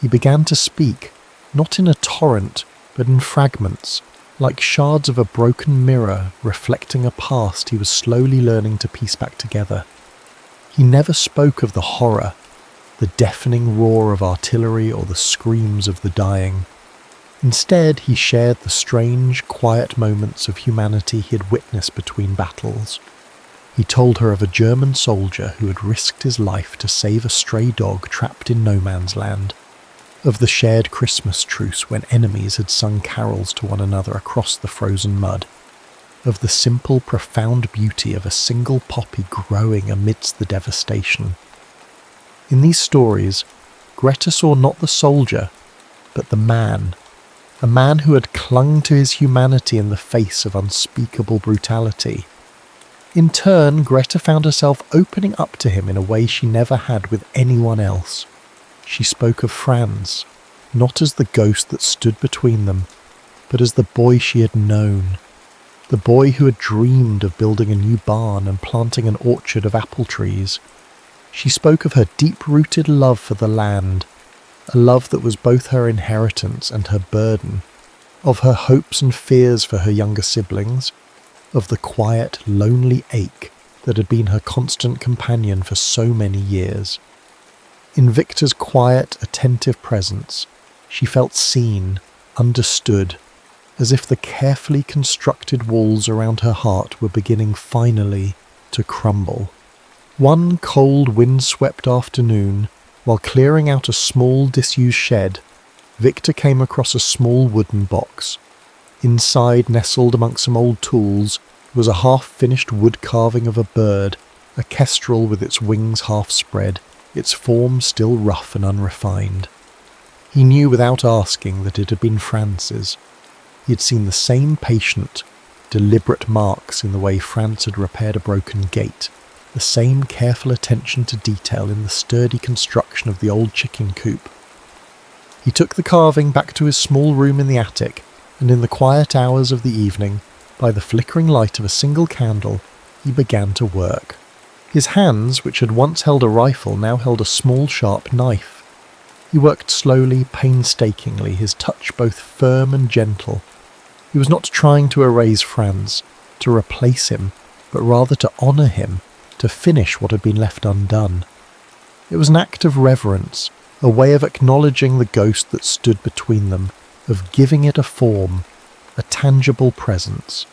He began to speak, not in a torrent, but in fragments, like shards of a broken mirror reflecting a past he was slowly learning to piece back together. He never spoke of the horror, the deafening roar of artillery or the screams of the dying. Instead, he shared the strange, quiet moments of humanity he had witnessed between battles. He told her of a German soldier who had risked his life to save a stray dog trapped in no man's land, of the shared Christmas truce when enemies had sung carols to one another across the frozen mud, of the simple, profound beauty of a single poppy growing amidst the devastation. In these stories, Greta saw not the soldier, but the man, a man who had clung to his humanity in the face of unspeakable brutality. In turn, Greta found herself opening up to him in a way she never had with anyone else. She spoke of Franz, not as the ghost that stood between them, but as the boy she had known, the boy who had dreamed of building a new barn and planting an orchard of apple trees. She spoke of her deep-rooted love for the land, a love that was both her inheritance and her burden, of her hopes and fears for her younger siblings, of the quiet, lonely ache that had been her constant companion for so many years. In Victor's quiet, attentive presence, she felt seen, understood, as if the carefully constructed walls around her heart were beginning finally to crumble. One cold, wind-swept afternoon, while clearing out a small, disused shed, Victor came across a small wooden box. Inside, nestled amongst some old tools, was a half-finished wood carving of a bird, a kestrel with its wings half spread, its form still rough and unrefined. He knew without asking that it had been Franz's. He had seen the same patient, deliberate marks in the way Franz had repaired a broken gate, the same careful attention to detail in the sturdy construction of the old chicken coop. He took the carving back to his small room in the attic, and in the quiet hours of the evening, by the flickering light of a single candle, he began to work. His hands, which had once held a rifle, now held a small, sharp knife. He worked slowly, painstakingly, his touch both firm and gentle. He was not trying to erase Franz, to replace him, but rather to honour him, to finish what had been left undone. It was an act of reverence, a way of acknowledging the ghost that stood between them, of giving it a form, a tangible presence.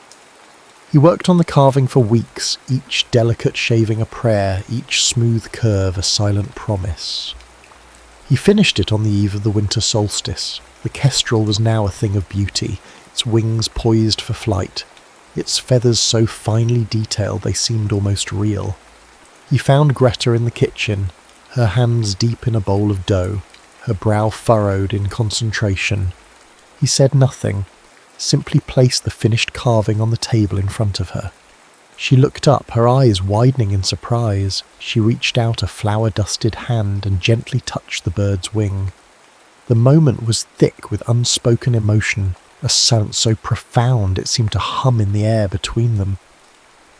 He worked on the carving for weeks, each delicate shaving a prayer, each smooth curve a silent promise. He finished it on the eve of the winter solstice. The kestrel was now a thing of beauty, its wings poised for flight, its feathers so finely detailed they seemed almost real. He found Greta in the kitchen, her hands deep in a bowl of dough, her brow furrowed in concentration. He said nothing, simply placed the finished carving on the table in front of her. She looked up, her eyes widening in surprise. She reached out a flour-dusted hand and gently touched the bird's wing. The moment was thick with unspoken emotion, a silence so profound it seemed to hum in the air between them.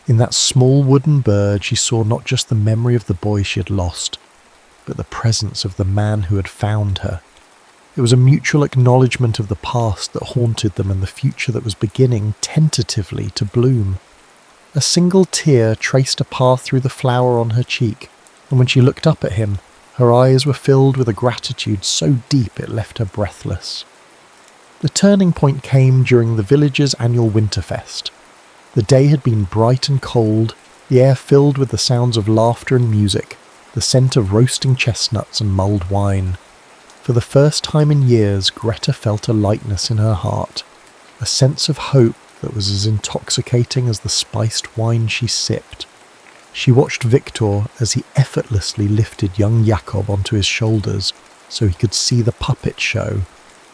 In that small wooden bird she saw not just the memory of the boy she had lost, but the presence of the man who had found her. It was a mutual acknowledgement of the past that haunted them and the future that was beginning, tentatively, to bloom. A single tear traced a path through the flower on her cheek, and when she looked up at him, her eyes were filled with a gratitude so deep it left her breathless. The turning point came during the village's annual Winterfest. The day had been bright and cold, the air filled with the sounds of laughter and music, the scent of roasting chestnuts and mulled wine. For the first time in years, Greta felt a lightness in her heart, a sense of hope that was as intoxicating as the spiced wine she sipped. She watched Victor as he effortlessly lifted young Jakob onto his shoulders so he could see the puppet show,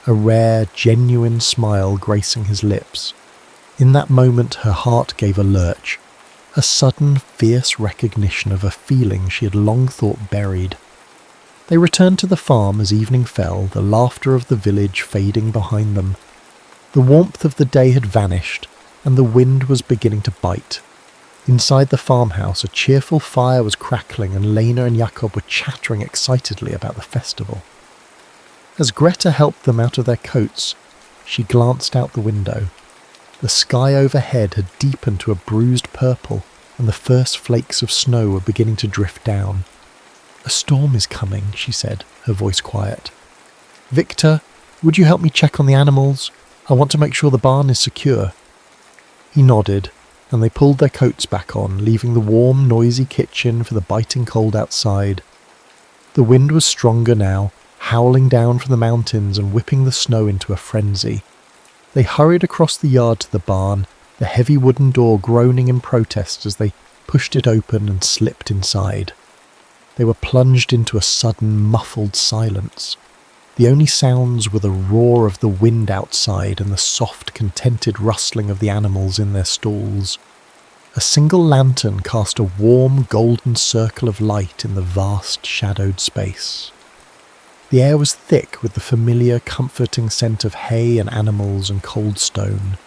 a rare, genuine smile gracing his lips. In that moment her heart gave a lurch, a sudden, fierce recognition of a feeling she had long thought buried. They returned to the farm as evening fell, the laughter of the village fading behind them. The warmth of the day had vanished, and the wind was beginning to bite. Inside the farmhouse, a cheerful fire was crackling, and Lena and Jakob were chattering excitedly about the festival. As Greta helped them out of their coats, she glanced out the window. The sky overhead had deepened to a bruised purple, and the first flakes of snow were beginning to drift down. "A storm is coming," she said, her voice quiet. "Victor, would you help me check on the animals? I want to make sure the barn is secure." He nodded, and they pulled their coats back on, leaving the warm, noisy kitchen for the biting cold outside. The wind was stronger now, howling down from the mountains and whipping the snow into a frenzy. They hurried across the yard to the barn, the heavy wooden door groaning in protest as they pushed it open and slipped inside. They were plunged into a sudden, muffled silence. The only sounds were the roar of the wind outside and the soft, contented rustling of the animals in their stalls. A single lantern cast a warm, golden circle of light in the vast, shadowed space. The air was thick with the familiar, comforting scent of hay and animals and cold stone.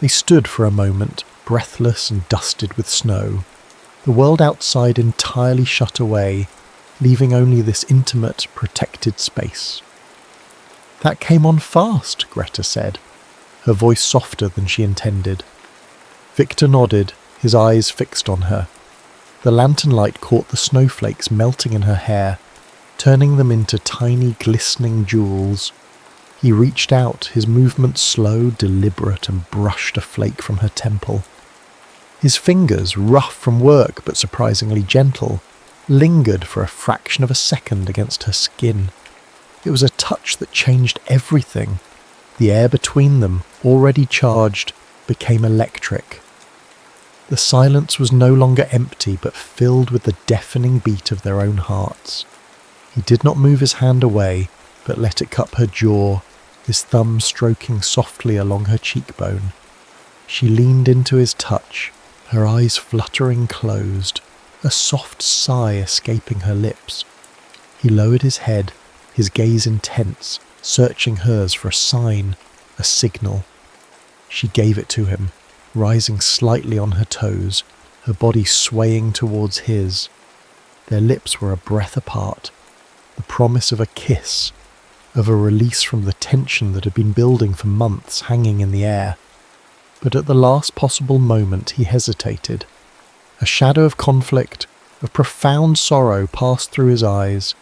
They stood for a moment, breathless and dusted with snow, the world outside entirely shut away, leaving only this intimate, protected space. "That came on fast," Greta said, her voice softer than she intended. Victor nodded, his eyes fixed on her. The lantern light caught the snowflakes melting in her hair, turning them into tiny, glistening jewels. He reached out, his movements slow, deliberate, and brushed a flake from her temple. His fingers, rough from work but surprisingly gentle, lingered for a fraction of a second against her skin. It was a touch that changed everything. The air between them, already charged, became electric. The silence was no longer empty but filled with the deafening beat of their own hearts. He did not move his hand away, but let it cup her jaw, his thumb stroking softly along her cheekbone. She leaned into his touch, her eyes fluttering closed, a soft sigh escaping her lips. He lowered his head, his gaze intense, searching hers for a sign, a signal. She gave it to him, rising slightly on her toes, her body swaying towards his. Their lips were a breath apart, the promise of a kiss, of a release from the tension that had been building for months, hanging in the air. But at the last possible moment he hesitated. A shadow of conflict, of profound sorrow passed through his eyes.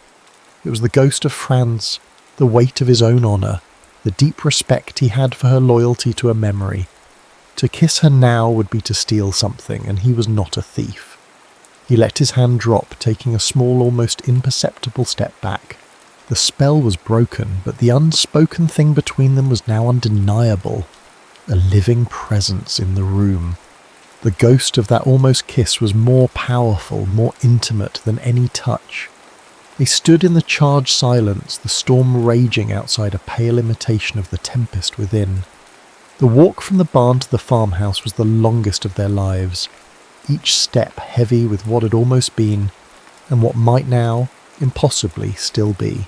It was the ghost of Franz, the weight of his own honour, the deep respect he had for her loyalty to a memory. To kiss her now would be to steal something, and he was not a thief. He let his hand drop, taking a small, almost imperceptible step back. The spell was broken, but the unspoken thing between them was now undeniable. A living presence in the room. The ghost of that almost kiss was more powerful, more intimate than any touch. They stood in the charged silence, the storm raging outside a pale imitation of the tempest within. The walk from the barn to the farmhouse was the longest of their lives, each step heavy with what had almost been, and what might now, impossibly, still be.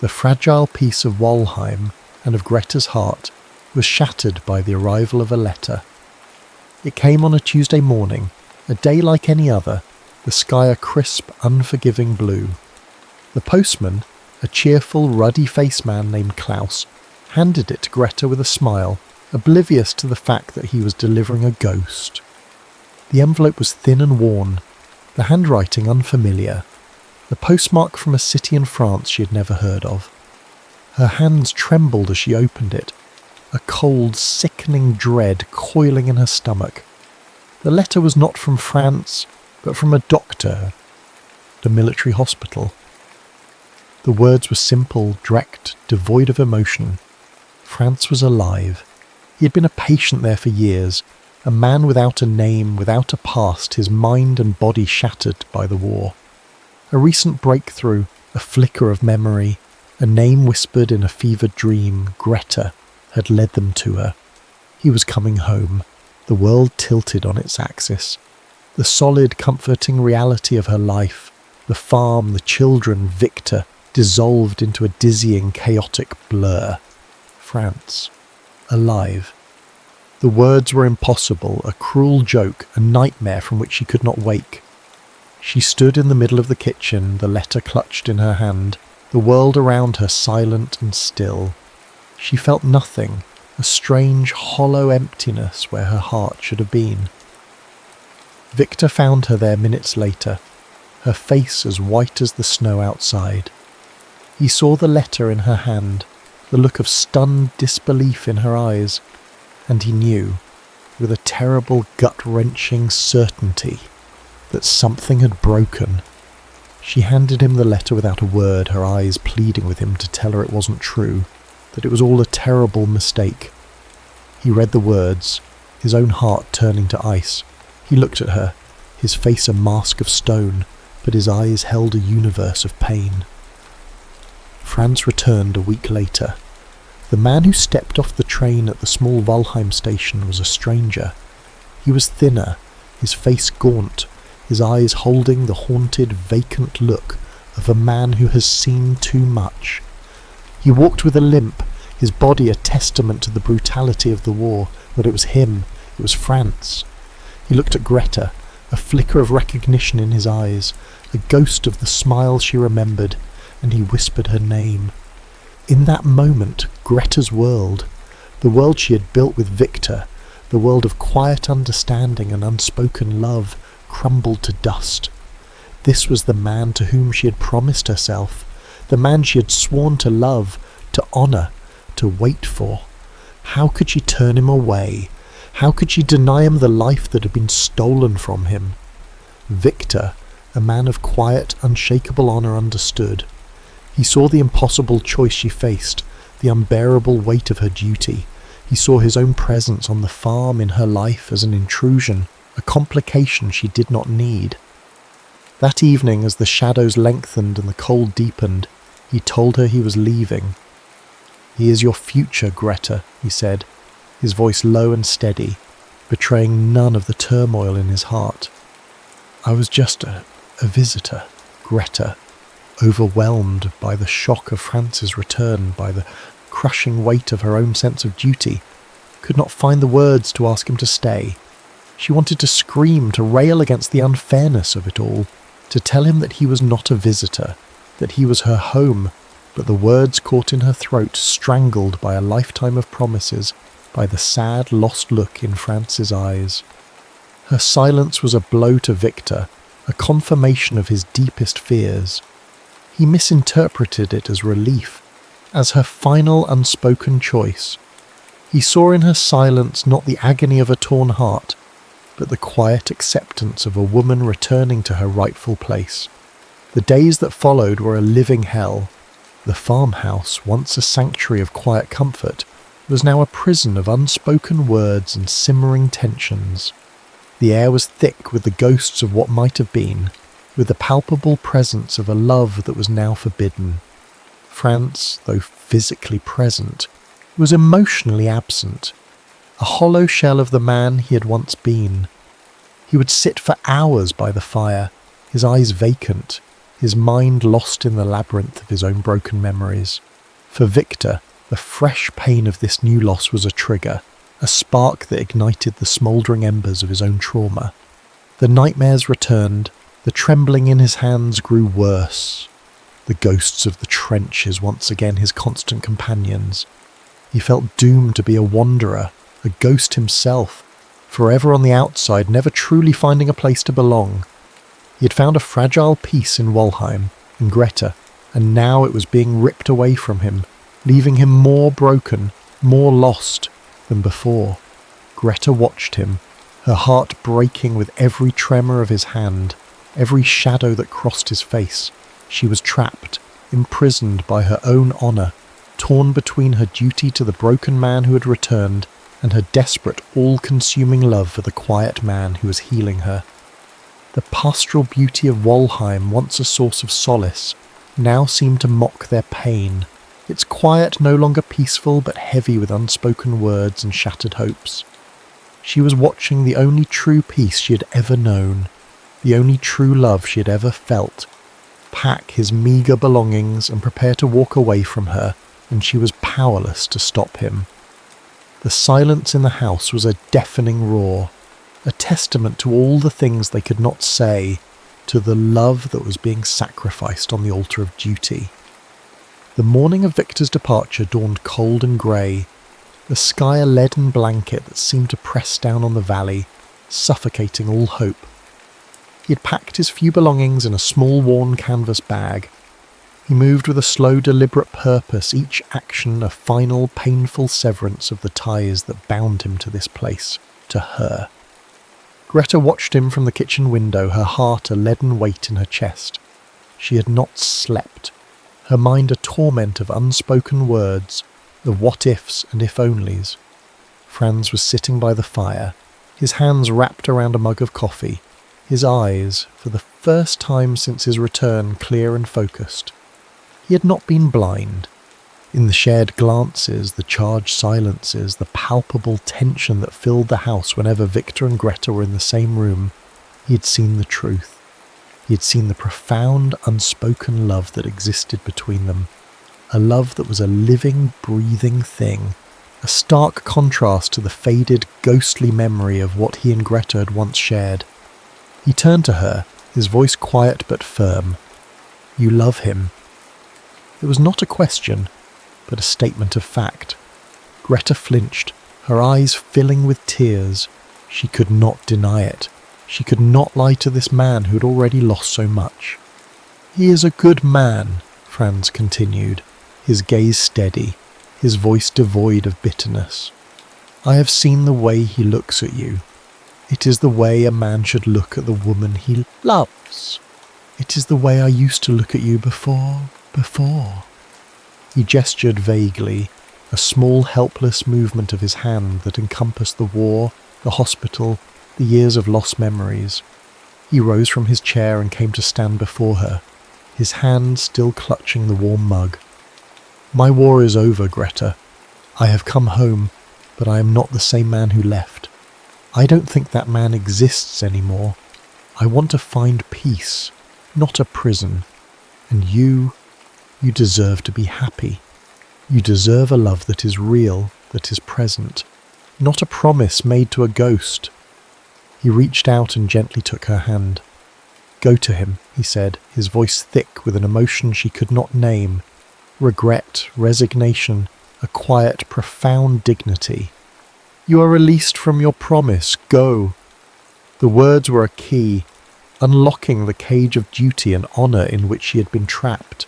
The fragile peace of Walheim and of Greta's heart was shattered by the arrival of a letter. It came on a Tuesday morning, a day like any other, the sky a crisp, unforgiving blue. The postman, a cheerful, ruddy-faced man named Klaus, handed it to Greta with a smile, oblivious to the fact that he was delivering a ghost. The envelope was thin and worn, the handwriting unfamiliar, the postmark from a city in France she had never heard of. Her hands trembled as she opened it, a cold, sickening dread coiling in her stomach. The letter was not from France, but from a doctor at a military hospital. The words were simple, direct, devoid of emotion. Franz was alive. He had been a patient there for years, a man without a name, without a past, his mind and body shattered by the war. A recent breakthrough, a flicker of memory, A name whispered in a fevered dream, Greta, had led them to her. He was coming home, the world tilted on its axis. The solid, comforting reality of her life, the farm, the children, Victor, dissolved into a dizzying, chaotic blur. France. Alive. The words were impossible, a cruel joke, a nightmare from which she could not wake. She stood in the middle of the kitchen, the letter clutched in her hand, the world around her silent and still. She felt nothing, a strange, hollow emptiness where her heart should have been. Victor found her there minutes later, her face as white as the snow outside. He saw the letter in her hand, the look of stunned disbelief in her eyes, and he knew, with a terrible gut-wrenching certainty, that something had broken. She handed him the letter without a word, her eyes pleading with him to tell her it wasn't true, that it was all a terrible mistake. He read the words, his own heart turning to ice. He looked at her, his face a mask of stone, but his eyes held a universe of pain. France returned a week later. The man who stepped off the train at the small Walheim station was a stranger. He was thinner, his face gaunt, his eyes holding the haunted, vacant look of a man who has seen too much. He walked with a limp, his body a testament to the brutality of the war, but it was him, it was France. He looked at Greta, a flicker of recognition in his eyes, a ghost of the smile she remembered, and he whispered her name. In that moment, Greta's world, the world she had built with Victor, the world of quiet understanding and unspoken love, crumbled to dust. This was the man to whom she had promised herself, the man she had sworn to love, to honour, to wait for. How could she turn him away? How could she deny him the life that had been stolen from him? Victor, a man of quiet, unshakable honour, understood. He saw the impossible choice she faced, the unbearable weight of her duty. He saw his own presence on the farm in her life as an intrusion, a complication she did not need. That evening, as the shadows lengthened and the cold deepened, he told her he was leaving. "He is your future, Greta," he said, his voice low and steady, betraying none of the turmoil in his heart. "I was just a visitor," Greta, overwhelmed by the shock of France's return, by the crushing weight of her own sense of duty, could not find the words to ask him to stay. She wanted to scream, to rail against the unfairness of it all, to tell him that he was not a visitor, that he was her home, but the words caught in her throat, strangled by a lifetime of promises, by the sad, lost look in France's eyes. Her silence was a blow to Victor, a confirmation of his deepest fears. He misinterpreted it as relief, as her final unspoken choice. He saw in her silence not the agony of a torn heart, but the quiet acceptance of a woman returning to her rightful place. The days that followed were a living hell. The farmhouse, once a sanctuary of quiet comfort, was now a prison of unspoken words and simmering tensions. The air was thick with the ghosts of what might have been, with the palpable presence of a love that was now forbidden. France, though physically present, was emotionally absent, a hollow shell of the man he had once been. He would sit for hours by the fire, his eyes vacant, his mind lost in the labyrinth of his own broken memories. For Victor, the fresh pain of this new loss was a trigger, a spark that ignited the smouldering embers of his own trauma. The nightmares returned, the trembling in his hands grew worse. The ghosts of the trenches once again his constant companions. He felt doomed to be a wanderer, a ghost himself, forever on the outside, never truly finding a place to belong. He had found a fragile peace in Walheim, in Greta, and now it was being ripped away from him, leaving him more broken, more lost than before. Greta watched him, her heart breaking with every tremor of his hand, every shadow that crossed his face. She was trapped, imprisoned by her own honour, torn between her duty to the broken man who had returned and her desperate, all-consuming love for the quiet man who was healing her. The pastoral beauty of Walheim, once a source of solace, now seemed to mock their pain, its quiet no longer peaceful but heavy with unspoken words and shattered hopes. She was watching the only true peace she had ever known, the only true love she had ever felt, pack his meagre belongings and prepare to walk away from her, and she was powerless to stop him. The silence in the house was a deafening roar, a testament to all the things they could not say, to the love that was being sacrificed on the altar of duty. The morning of Victor's departure dawned cold and grey, the sky a leaden blanket that seemed to press down on the valley, suffocating all hope. He had packed his few belongings in a small worn canvas bag. He moved with a slow, deliberate purpose, each action a final, painful severance of the ties that bound him to this place, to her. Greta watched him from the kitchen window, her heart a leaden weight in her chest. She had not slept, her mind a torment of unspoken words, of what-ifs and if-onlys. Franz was sitting by the fire, his hands wrapped around a mug of coffee, his eyes, for the first time since his return, clear and focused. He had not been blind. In the shared glances, the charged silences, the palpable tension that filled the house whenever Victor and Greta were in the same room, he had seen the truth. He had seen the profound, unspoken love that existed between them, a love that was a living, breathing thing, a stark contrast to the faded, ghostly memory of what he and Greta had once shared. He turned to her, his voice quiet but firm. "You love him." It was not a question, but a statement of fact. Greta flinched, her eyes filling with tears. She could not deny it. She could not lie to this man who had already lost so much. "He is a good man," Franz continued, his gaze steady, his voice devoid of bitterness. "I have seen the way he looks at you. It is the way a man should look at the woman he loves. It is the way I used to look at you before. He gestured vaguely, a small helpless movement of his hand that encompassed the war, the hospital, the years of lost memories. He rose from his chair and came to stand before her, his hand still clutching the warm mug. "My war is over, Greta. I have come home, but I am not the same man who left. I don't think that man exists anymore. I want to find peace, not a prison. And you deserve to be happy. You deserve a love that is real, that is present, not a promise made to a ghost." He reached out and gently took her hand. "Go to him," he said, his voice thick with an emotion she could not name. Regret, resignation, a quiet, profound dignity. "You are released from your promise. Go." The words were a key, unlocking the cage of duty and honour in which she had been trapped.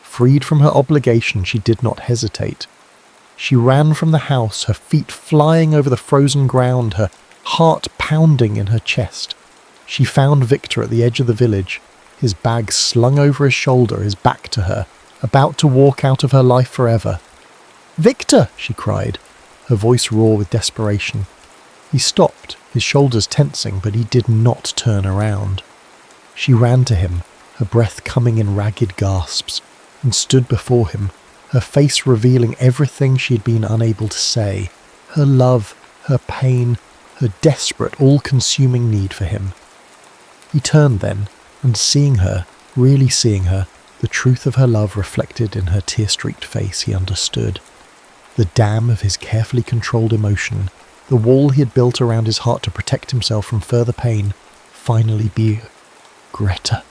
Freed from her obligation, she did not hesitate. She ran from the house, her feet flying over the frozen ground, her heart pounding in her chest. She found Victor at the edge of the village, his bag slung over his shoulder, his back to her, about to walk out of her life forever. "Victor!" she cried, her voice raw with desperation. He stopped, his shoulders tensing, but he did not turn around. She ran to him, her breath coming in ragged gasps, and stood before him, her face revealing everything she had been unable to say, her love, her pain, her desperate, all-consuming need for him. He turned then, and seeing her, really seeing her, the truth of her love reflected in her tear-streaked face, he understood. The dam of his carefully controlled emotion, the wall he had built around his heart to protect himself from further pain, finally be... "Greta,"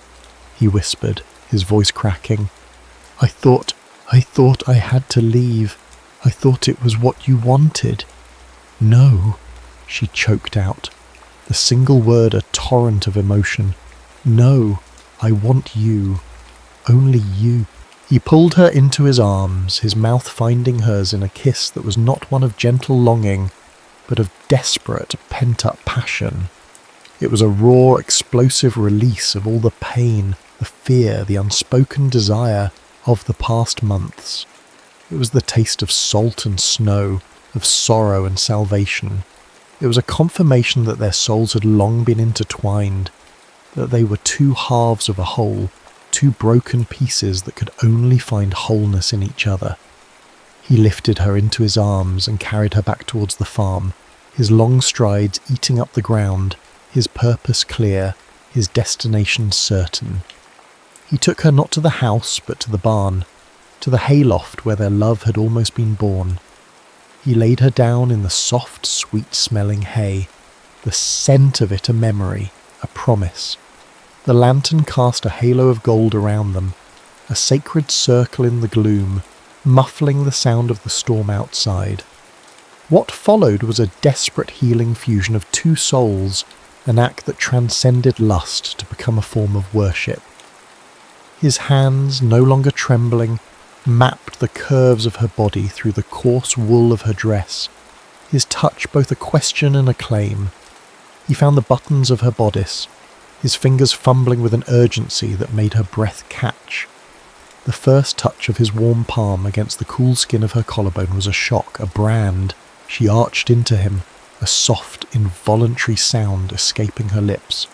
he whispered, his voice cracking. I thought I had to leave. I thought it was what you wanted." "No," she choked out, the single word a torrent of emotion. "No, I want you. Only you." He pulled her into his arms, his mouth finding hers in a kiss that was not one of gentle longing, but of desperate, pent-up passion. It was a raw, explosive release of all the pain, the fear, the unspoken desire of the past months. It was the taste of salt and snow, of sorrow and salvation. It was a confirmation that their souls had long been intertwined, that they were two halves of a whole, two broken pieces that could only find wholeness in each other. He lifted her into his arms and carried her back towards the farm, his long strides eating up the ground, his purpose clear, his destination certain. He took her not to the house but to the barn, to the hayloft where their love had almost been born. He laid her down in the soft, sweet-smelling hay, the scent of it a memory, a promise. The lantern cast a halo of gold around them, a sacred circle in the gloom, muffling the sound of the storm outside. What followed was a desperate healing fusion of two souls, an act that transcended lust to become a form of worship. His hands, no longer trembling, mapped the curves of her body through the coarse wool of her dress, his touch both a question and a claim. He found the buttons of her bodice, his fingers fumbling with an urgency that made her breath catch. The first touch of his warm palm against the cool skin of her collarbone was a shock, a brand. She arched into him, a soft, involuntary sound escaping her lips.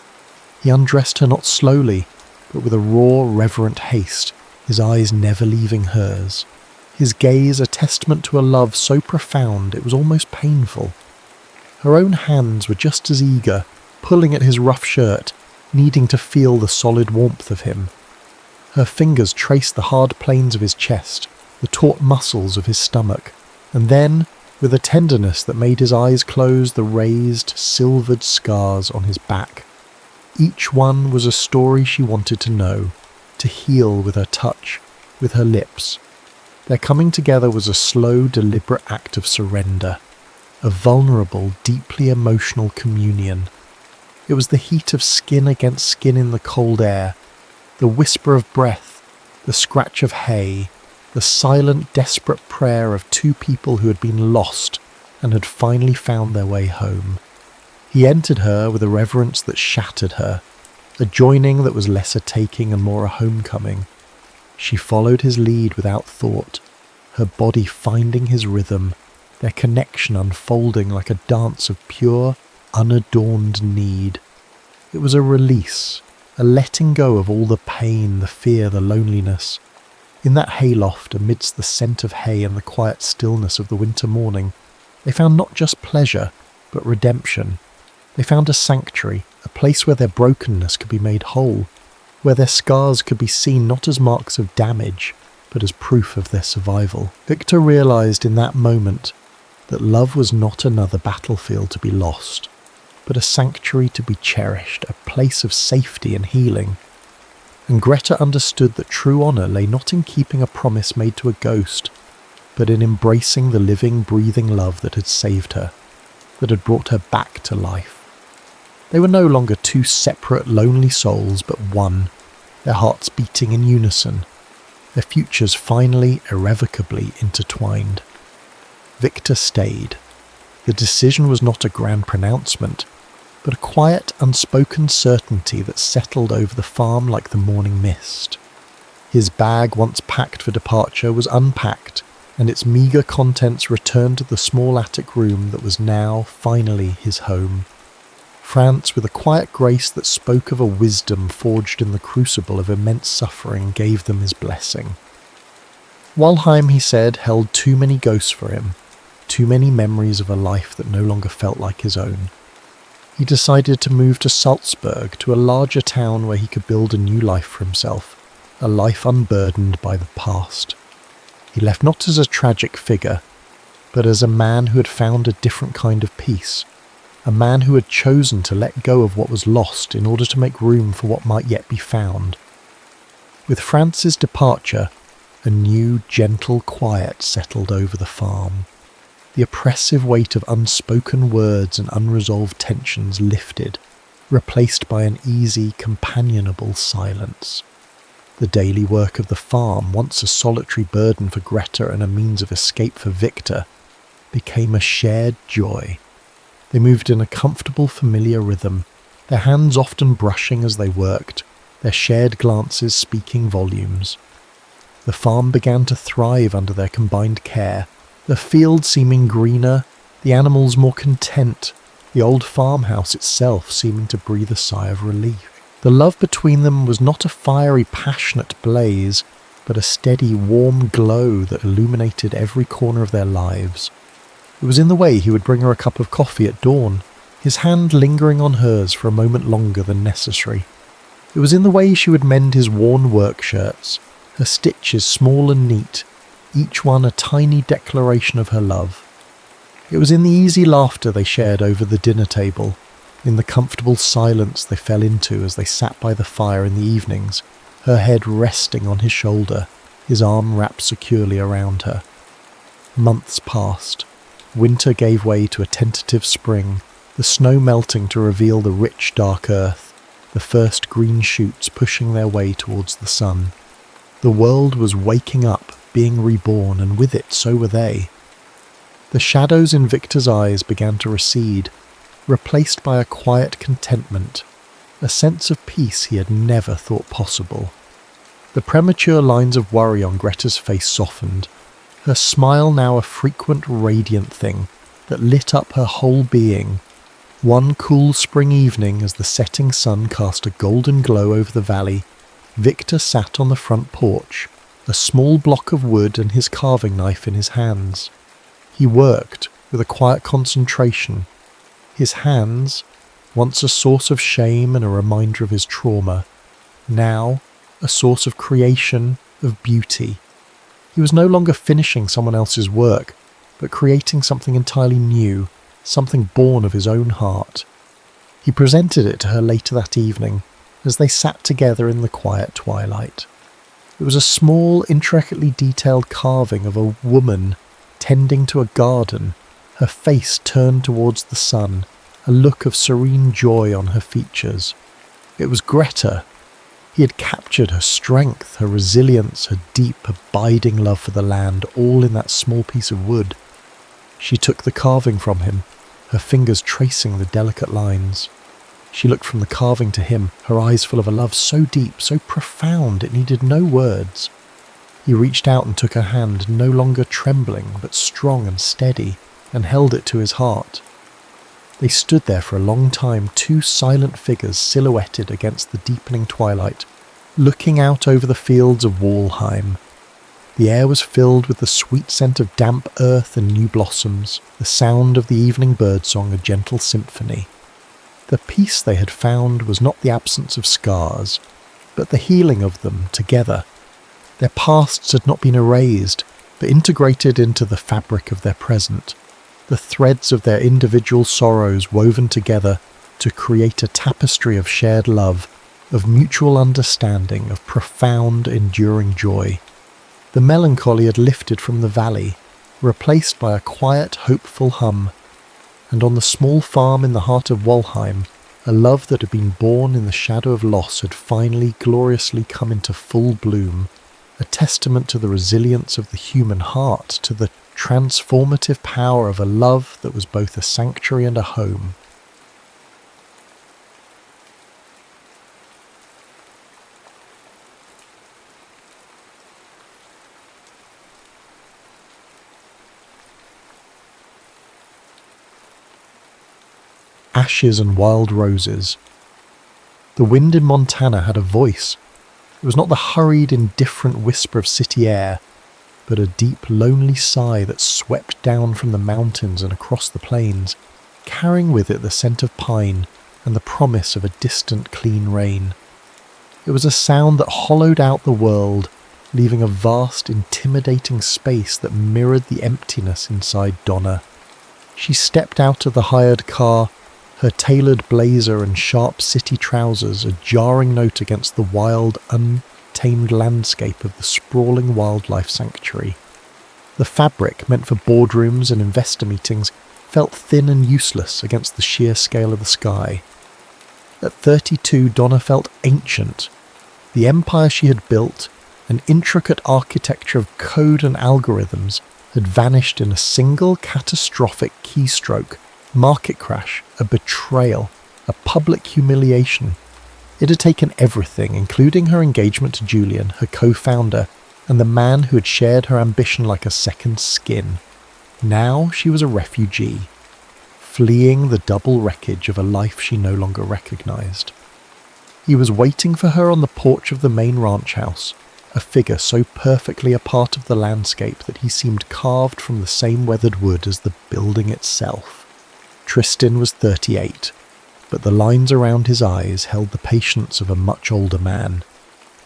He undressed her not slowly, but with a raw, reverent haste, his eyes never leaving hers. His gaze a testament to a love so profound it was almost painful. Her own hands were just as eager, pulling at his rough shirt, needing to feel the solid warmth of him. Her fingers traced the hard planes of his chest, the taut muscles of his stomach, and then, with a tenderness that made his eyes close, the raised, silvered scars on his back. Each one was a story she wanted to know, to heal with her touch, with her lips. Their coming together was a slow, deliberate act of surrender, a vulnerable, deeply emotional communion. It was the heat of skin against skin in the cold air, the whisper of breath, the scratch of hay, the silent, desperate prayer of two people who had been lost and had finally found their way home. He entered her with a reverence that shattered her, a joining that was less a taking and more a homecoming. She followed his lead without thought, her body finding his rhythm, their connection unfolding like a dance of pure, unadorned need. It was a release, a letting go of all the pain, the fear, the loneliness. In that hayloft, amidst the scent of hay and the quiet stillness of the winter morning, they found not just pleasure, but redemption. They found a sanctuary, a place where their brokenness could be made whole, where their scars could be seen not as marks of damage, but as proof of their survival. Victor realized in that moment that love was not another battlefield to be lost, but a sanctuary to be cherished, a place of safety and healing. And Greta understood that true honour lay not in keeping a promise made to a ghost, but in embracing the living, breathing love that had saved her, that had brought her back to life. They were no longer two separate, lonely souls, but one, their hearts beating in unison, their futures finally, irrevocably intertwined. Victor stayed. The decision was not a grand pronouncement, but a quiet, unspoken certainty that settled over the farm like the morning mist. His bag, once packed for departure, was unpacked, and its meagre contents returned to the small attic room that was now, finally, his home. France, with a quiet grace that spoke of a wisdom forged in the crucible of immense suffering, gave them his blessing. Walheim, he said, held too many ghosts for him, too many memories of a life that no longer felt like his own. He decided to move to Salzburg, to a larger town where he could build a new life for himself, a life unburdened by the past. He left not as a tragic figure, but as a man who had found a different kind of peace, a man who had chosen to let go of what was lost in order to make room for what might yet be found. With France's departure, a new, gentle quiet settled over the farm. The oppressive weight of unspoken words and unresolved tensions lifted, replaced by an easy, companionable silence. The daily work of the farm, once a solitary burden for Greta and a means of escape for Victor, became a shared joy. They moved in a comfortable, familiar rhythm, their hands often brushing as they worked, their shared glances speaking volumes. The farm began to thrive under their combined care, the field seeming greener, the animals more content, the old farmhouse itself seeming to breathe a sigh of relief. The love between them was not a fiery, passionate blaze, but a steady, warm glow that illuminated every corner of their lives. It was in the way he would bring her a cup of coffee at dawn, his hand lingering on hers for a moment longer than necessary. It was in the way she would mend his worn work shirts, her stitches small and neat, each one a tiny declaration of her love. It was in the easy laughter they shared over the dinner table, in the comfortable silence they fell into as they sat by the fire in the evenings, her head resting on his shoulder, his arm wrapped securely around her. Months passed. Winter gave way to a tentative spring, the snow melting to reveal the rich dark earth, the first green shoots pushing their way towards the sun. The world was waking up, being reborn, and with it so were they. The shadows in Victor's eyes began to recede, replaced by a quiet contentment, a sense of peace he had never thought possible. The premature lines of worry on Greta's face softened, her smile now a frequent radiant thing that lit up her whole being. One cool spring evening, as the setting sun cast a golden glow over the valley, Victor sat on the front porch, a small block of wood and his carving knife in his hands. He worked with a quiet concentration. His hands, once a source of shame and a reminder of his trauma, now a source of creation, of beauty. He was no longer finishing someone else's work, but creating something entirely new, something born of his own heart. He presented it to her later that evening, as they sat together in the quiet twilight. It was a small, intricately detailed carving of a woman tending to a garden, her face turned towards the sun, a look of serene joy on her features. It was Greta. He had captured her strength, her resilience, her deep, abiding love for the land, all in that small piece of wood. She took the carving from him, her fingers tracing the delicate lines. She looked from the carving to him, her eyes full of a love so deep, so profound, it needed no words. He reached out and took her hand, no longer trembling, but strong and steady, and held it to his heart. They stood there for a long time, two silent figures silhouetted against the deepening twilight, looking out over the fields of Walheim. The air was filled with the sweet scent of damp earth and new blossoms, the sound of the evening birdsong a gentle symphony. The peace they had found was not the absence of scars, but the healing of them together. Their pasts had not been erased, but integrated into the fabric of their present, the threads of their individual sorrows woven together to create a tapestry of shared love, of mutual understanding, of profound, enduring joy. The melancholy had lifted from the valley, replaced by a quiet, hopeful hum, and on the small farm in the heart of Walheim, a love that had been born in the shadow of loss had finally gloriously come into full bloom, a testament to the resilience of the human heart, to the transformative power of a love that was both a sanctuary and a home. Ashes and wild roses. The wind in Montana had a voice. It was not the hurried, indifferent whisper of city air, but a deep, lonely sigh that swept down from the mountains and across the plains, carrying with it the scent of pine and the promise of a distant, clean rain. It was a sound that hollowed out the world, leaving a vast, intimidating space that mirrored the emptiness inside Donna. She stepped out of the hired car, her tailored blazer and sharp city trousers a jarring note against the wild, untamed landscape of the sprawling wildlife sanctuary. The fabric, meant for boardrooms and investor meetings, felt thin and useless against the sheer scale of the sky. At 32, Donna felt ancient. The empire she had built, an intricate architecture of code and algorithms, had vanished in a single catastrophic keystroke, market crash, a betrayal, a public humiliation. It had taken everything, including her engagement to Julian, her co-founder, and the man who had shared her ambition like a second skin. Now she was a refugee, fleeing the double wreckage of a life she no longer recognized. He was waiting for her on the porch of the main ranch house, a figure so perfectly a part of the landscape that he seemed carved from the same weathered wood as the building itself. Tristan was 38, but the lines around his eyes held the patience of a much older man,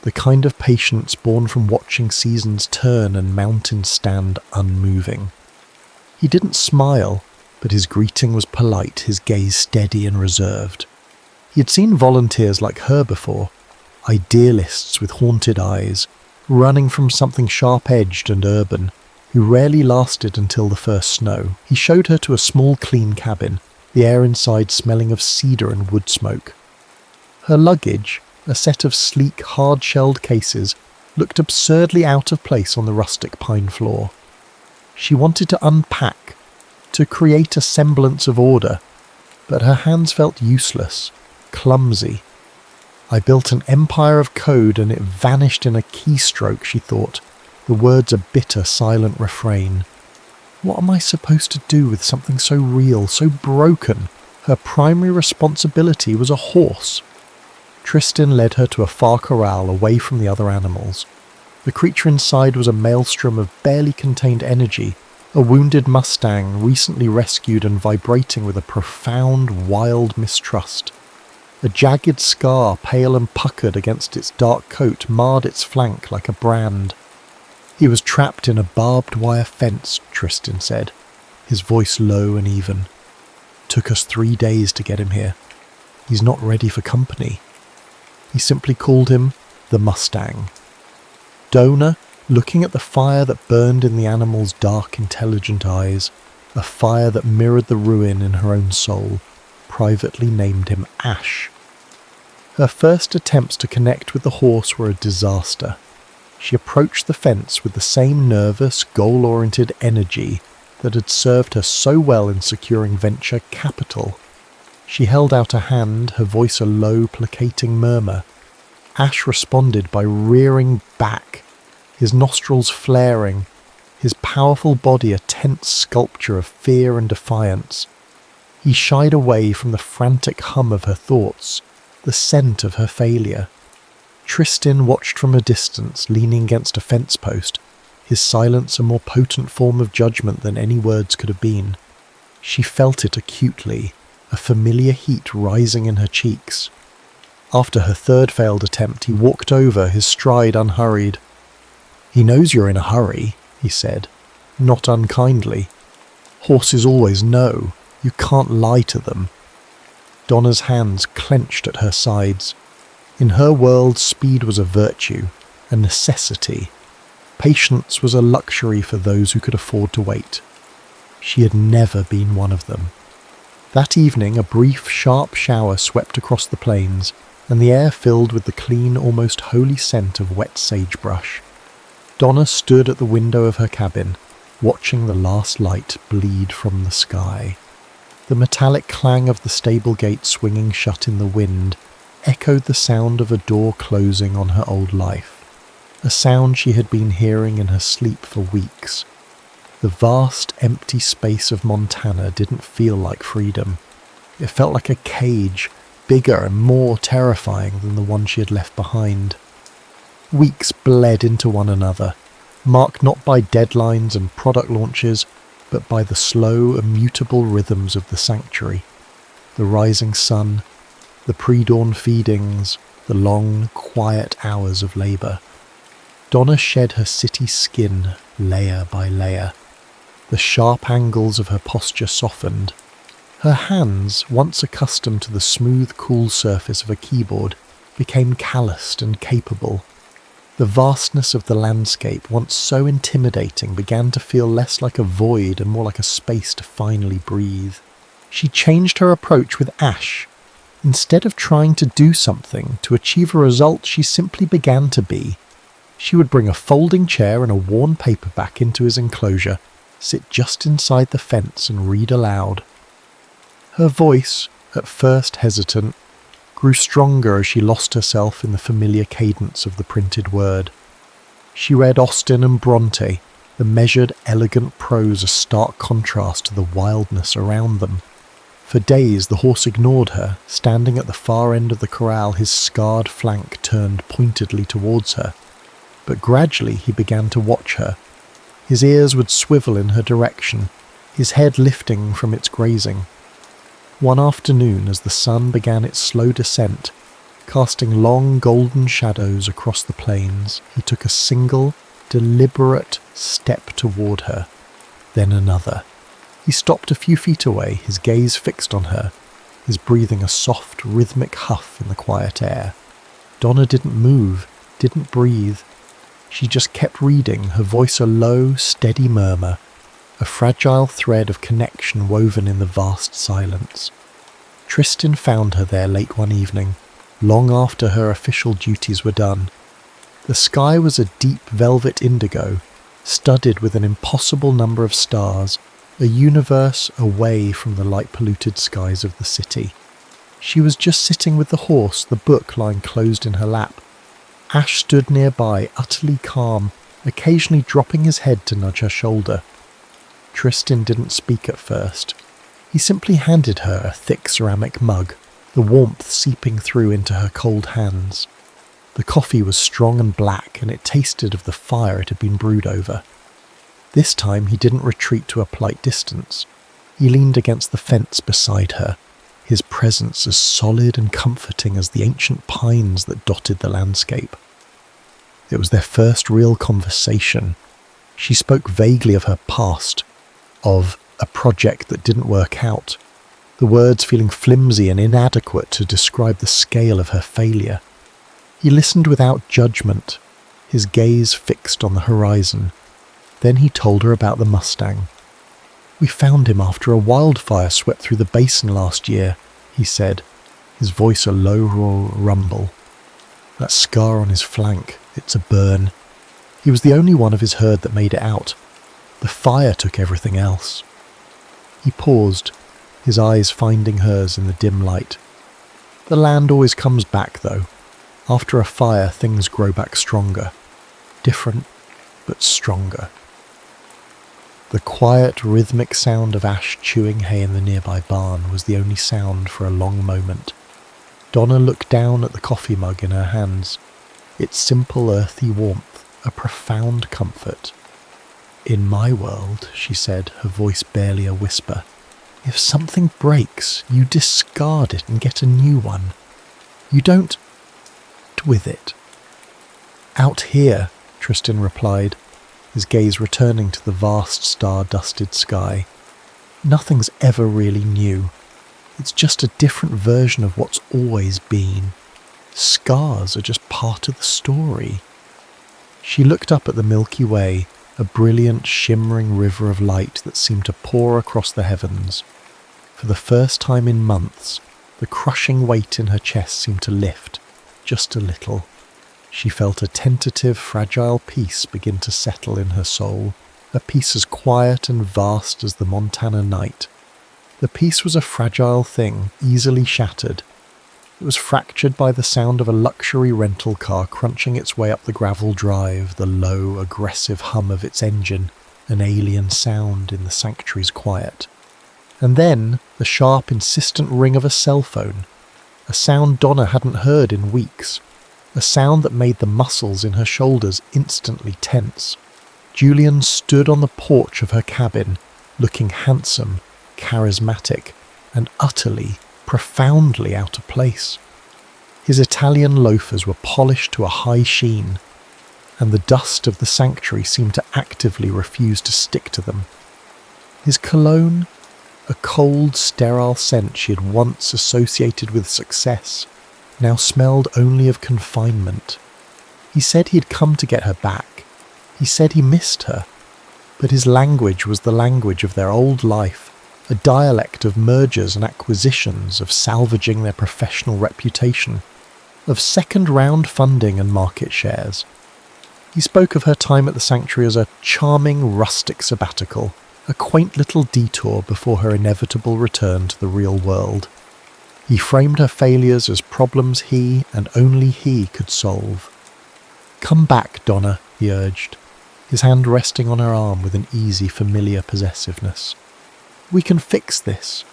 the kind of patience born from watching seasons turn and mountains stand unmoving. He didn't smile, but his greeting was polite, his gaze steady and reserved. He had seen volunteers like her before, idealists with haunted eyes, running from something sharp-edged and urban, who rarely lasted until the first snow. He showed her to a small clean cabin, the air inside smelling of cedar and wood smoke. Her luggage, a set of sleek, hard-shelled cases, looked absurdly out of place on the rustic pine floor. She wanted to unpack, to create a semblance of order, but her hands felt useless, clumsy. I built an empire of code and it vanished in a keystroke, she thought, the words a bitter, silent refrain. What am I supposed to do with something so real, so broken? Her primary responsibility was a horse. Tristan led her to a far corral away from the other animals. The creature inside was a maelstrom of barely contained energy, a wounded mustang recently rescued and vibrating with a profound, wild mistrust. A jagged scar, pale and puckered against its dark coat, marred its flank like a brand. He was trapped in a barbed wire fence, Tristan said, his voice low and even. Took us 3 days to get him here. He's not ready for company. He simply called him the Mustang. Dona, looking at the fire that burned in the animal's dark, intelligent eyes, a fire that mirrored the ruin in her own soul, privately named him Ash. Her first attempts to connect with the horse were a disaster. She approached the fence with the same nervous, goal-oriented energy that had served her so well in securing venture capital. She held out a hand, her voice a low, placating murmur. Ash responded by rearing back, his nostrils flaring, his powerful body a tense sculpture of fear and defiance. He shied away from the frantic hum of her thoughts, the scent of her failure. Tristan watched from a distance, leaning against a fence post, his silence a more potent form of judgment than any words could have been. She felt it acutely, a familiar heat rising in her cheeks. After her third failed attempt, he walked over, his stride unhurried. "He knows you're in a hurry," he said, not unkindly. "Horses always know. You can't lie to them." Donna's hands clenched at her sides. In her world, speed was a virtue, a necessity. Patience was a luxury for those who could afford to wait. She had never been one of them. That evening, a brief, sharp shower swept across the plains, and the air filled with the clean, almost holy scent of wet sagebrush. Donna stood at the window of her cabin, watching the last light bleed from the sky. The metallic clang of the stable gate swinging shut in the wind echoed the sound of a door closing on her old life, a sound she had been hearing in her sleep for weeks. The vast, empty space of Montana didn't feel like freedom. It felt like a cage, bigger and more terrifying than the one she had left behind. Weeks bled into one another, marked not by deadlines and product launches, but by the slow, immutable rhythms of the sanctuary. The rising sun, the pre-dawn feedings, the long, quiet hours of labour. Donna shed her city skin layer by layer. The sharp angles of her posture softened. Her hands, once accustomed to the smooth, cool surface of a keyboard, became calloused and capable. The vastness of the landscape, once so intimidating, began to feel less like a void and more like a space to finally breathe. She changed her approach with Ash. Instead of trying to do something, to achieve a result, she simply began to be. She would bring a folding chair and a worn paperback into his enclosure, sit just inside the fence and read aloud. Her voice, at first hesitant, grew stronger as she lost herself in the familiar cadence of the printed word. She read Austen and Bronte, the measured, elegant prose a stark contrast to the wildness around them. For days the horse ignored her, standing at the far end of the corral, his scarred flank turned pointedly towards her. But gradually he began to watch her. His ears would swivel in her direction, his head lifting from its grazing. One afternoon, as the sun began its slow descent, casting long golden shadows across the plains, he took a single, deliberate step toward her, then another. He stopped a few feet away, his gaze fixed on her, his breathing a soft, rhythmic huff in the quiet air. Donna didn't move, didn't breathe. She just kept reading, her voice a low, steady murmur, a fragile thread of connection woven in the vast silence. Tristan found her there late one evening, long after her official duties were done. The sky was a deep velvet indigo, studded with an impossible number of stars, a universe away from the light-polluted skies of the city. She was just sitting with the horse, the book lying closed in her lap. Ash stood nearby, utterly calm, occasionally dropping his head to nudge her shoulder. Tristan didn't speak at first. He simply handed her a thick ceramic mug, the warmth seeping through into her cold hands. The coffee was strong and black, and it tasted of the fire it had been brewed over. This time he didn't retreat to a polite distance. He leaned against the fence beside her, his presence as solid and comforting as the ancient pines that dotted the landscape. It was their first real conversation. She spoke vaguely of her past, of a project that didn't work out, the words feeling flimsy and inadequate to describe the scale of her failure. He listened without judgment, his gaze fixed on the horizon. Then he told her about the Mustang. "We found him after a wildfire swept through the basin last year," he said, his voice a low rumble. "That scar on his flank, it's a burn. He was the only one of his herd that made it out. The fire took everything else." He paused, his eyes finding hers in the dim light. "The land always comes back, though. After a fire, things grow back stronger. Different, but stronger." The quiet, rhythmic sound of Ash chewing hay in the nearby barn was the only sound for a long moment. Donna looked down at the coffee mug in her hands, its simple earthy warmth, a profound comfort. "In my world," she said, her voice barely a whisper, "if something breaks, you discard it and get a new one. You don't with it." "Out here," Tristan replied, his gaze returning to the vast star-dusted sky. "Nothing's ever really new. It's just a different version of what's always been. Scars are just part of the story." She looked up at the Milky Way, a brilliant, shimmering river of light that seemed to pour across the heavens. For the first time in months, the crushing weight in her chest seemed to lift, just a little. She felt a tentative, fragile peace begin to settle in her soul, a peace as quiet and vast as the Montana night. The peace was a fragile thing, easily shattered. It was fractured by the sound of a luxury rental car crunching its way up the gravel drive, the low, aggressive hum of its engine, an alien sound in the sanctuary's quiet. And then the sharp, insistent ring of a cell phone, a sound Donna hadn't heard in weeks, a sound that made the muscles in her shoulders instantly tense. Julian stood on the porch of her cabin, looking handsome, charismatic, and utterly, profoundly out of place. His Italian loafers were polished to a high sheen, and the dust of the sanctuary seemed to actively refuse to stick to them. His cologne, a cold, sterile scent she had once associated with success, now smelled only of confinement. He said he'd come to get her back. He said he missed her. But his language was the language of their old life, a dialect of mergers and acquisitions, of salvaging their professional reputation, of second-round funding and market shares. He spoke of her time at the sanctuary as a charming, rustic sabbatical, a quaint little detour before her inevitable return to the real world. He framed her failures as problems he, and only he, could solve. "Come back, Donna," he urged, his hand resting on her arm with an easy, familiar possessiveness. "We can fix this.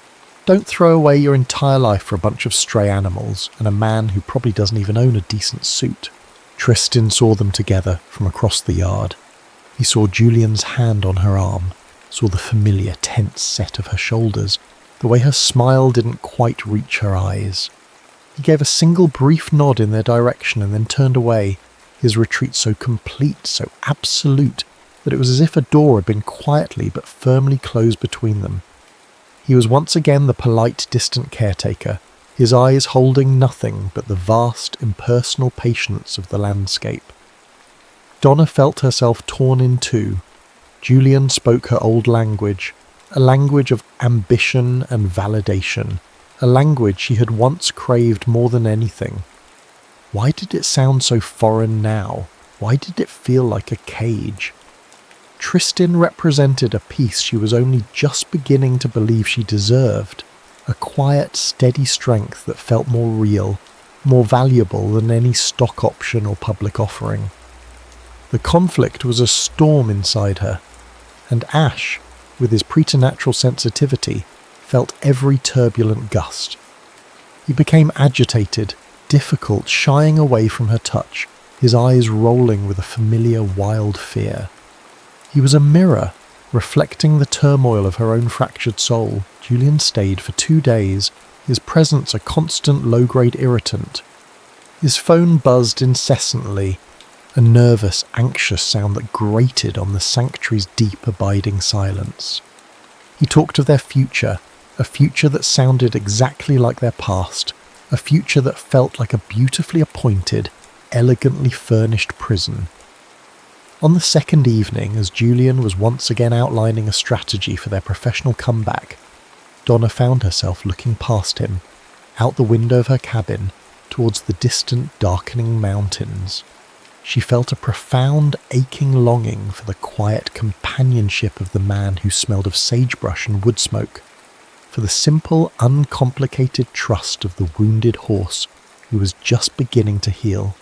Don't throw away your entire life for a bunch of stray animals and a man who probably doesn't even own a decent suit. Tristan saw them together from across the yard. He saw Julian's hand on her arm, saw the familiar tense set of her shoulders, the way her smile didn't quite reach her eyes. He gave a single brief nod in their direction and then turned away, his retreat so complete, so absolute, that it was as if a door had been quietly but firmly closed between them. He was once again the polite, distant caretaker, his eyes holding nothing but the vast, impersonal patience of the landscape. Donna felt herself torn in two. Julian spoke her old language, a language of ambition and validation, a language she had once craved more than anything. Why did it sound so foreign now? Why did it feel like a cage? Tristan represented a peace she was only just beginning to believe she deserved, a quiet, steady strength that felt more real, more valuable than any stock option or public offering. The conflict was a storm inside her, and Ash, with his preternatural sensitivity, felt every turbulent gust. He became agitated, difficult, shying away from her touch, his eyes rolling with a familiar wild fear. He was a mirror, reflecting the turmoil of her own fractured soul. Julian stayed for 2 days, his presence a constant low-grade irritant. His phone buzzed incessantly, a nervous, anxious sound that grated on the sanctuary's deep, abiding silence. He talked of their future, a future that sounded exactly like their past, a future that felt like a beautifully appointed, elegantly furnished prison. On the second evening, as Julian was once again outlining a strategy for their professional comeback, Donna found herself looking past him, out the window of her cabin, towards the distant, darkening mountains. She felt a profound, aching longing for the quiet companionship of the man who smelled of sagebrush and wood smoke, for the simple, uncomplicated trust of the wounded horse who was just beginning to heal.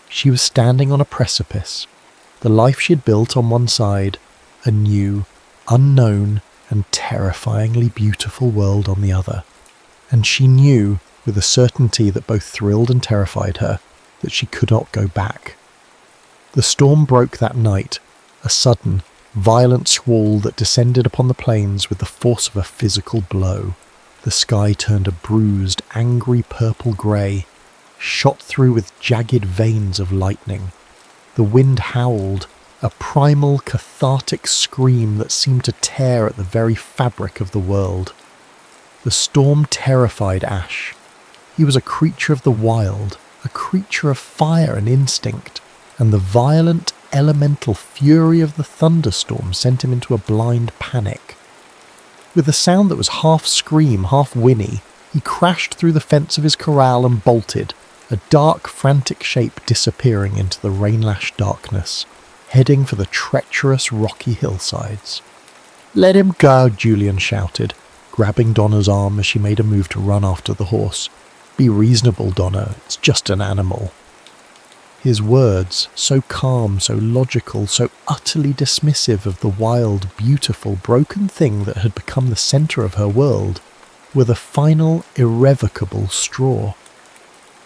She was standing on a precipice, the life she had built on one side, a new, unknown, and terrifyingly beautiful world on the other, and she knew, with a certainty that both thrilled and terrified her, that she could not go back. The storm broke that night, a sudden, violent squall that descended upon the plains with the force of a physical blow. The sky turned a bruised, angry purple-grey, shot through with jagged veins of lightning. The wind howled, a primal, cathartic scream that seemed to tear at the very fabric of the world. The storm terrified Ash. He was a creature of the wild, a creature of fire and instinct, and the violent, elemental fury of the thunderstorm sent him into a blind panic. With a sound that was half scream, half whinny, he crashed through the fence of his corral and bolted, a dark, frantic shape disappearing into the rain-lashed darkness, heading for the treacherous, rocky hillsides. "Let him go," Julian shouted, grabbing Donna's arm as she made a move to run after the horse. "Be reasonable, Donna, it's just an animal." His words, so calm, so logical, so utterly dismissive of the wild, beautiful, broken thing that had become the centre of her world, were the final, irrevocable straw.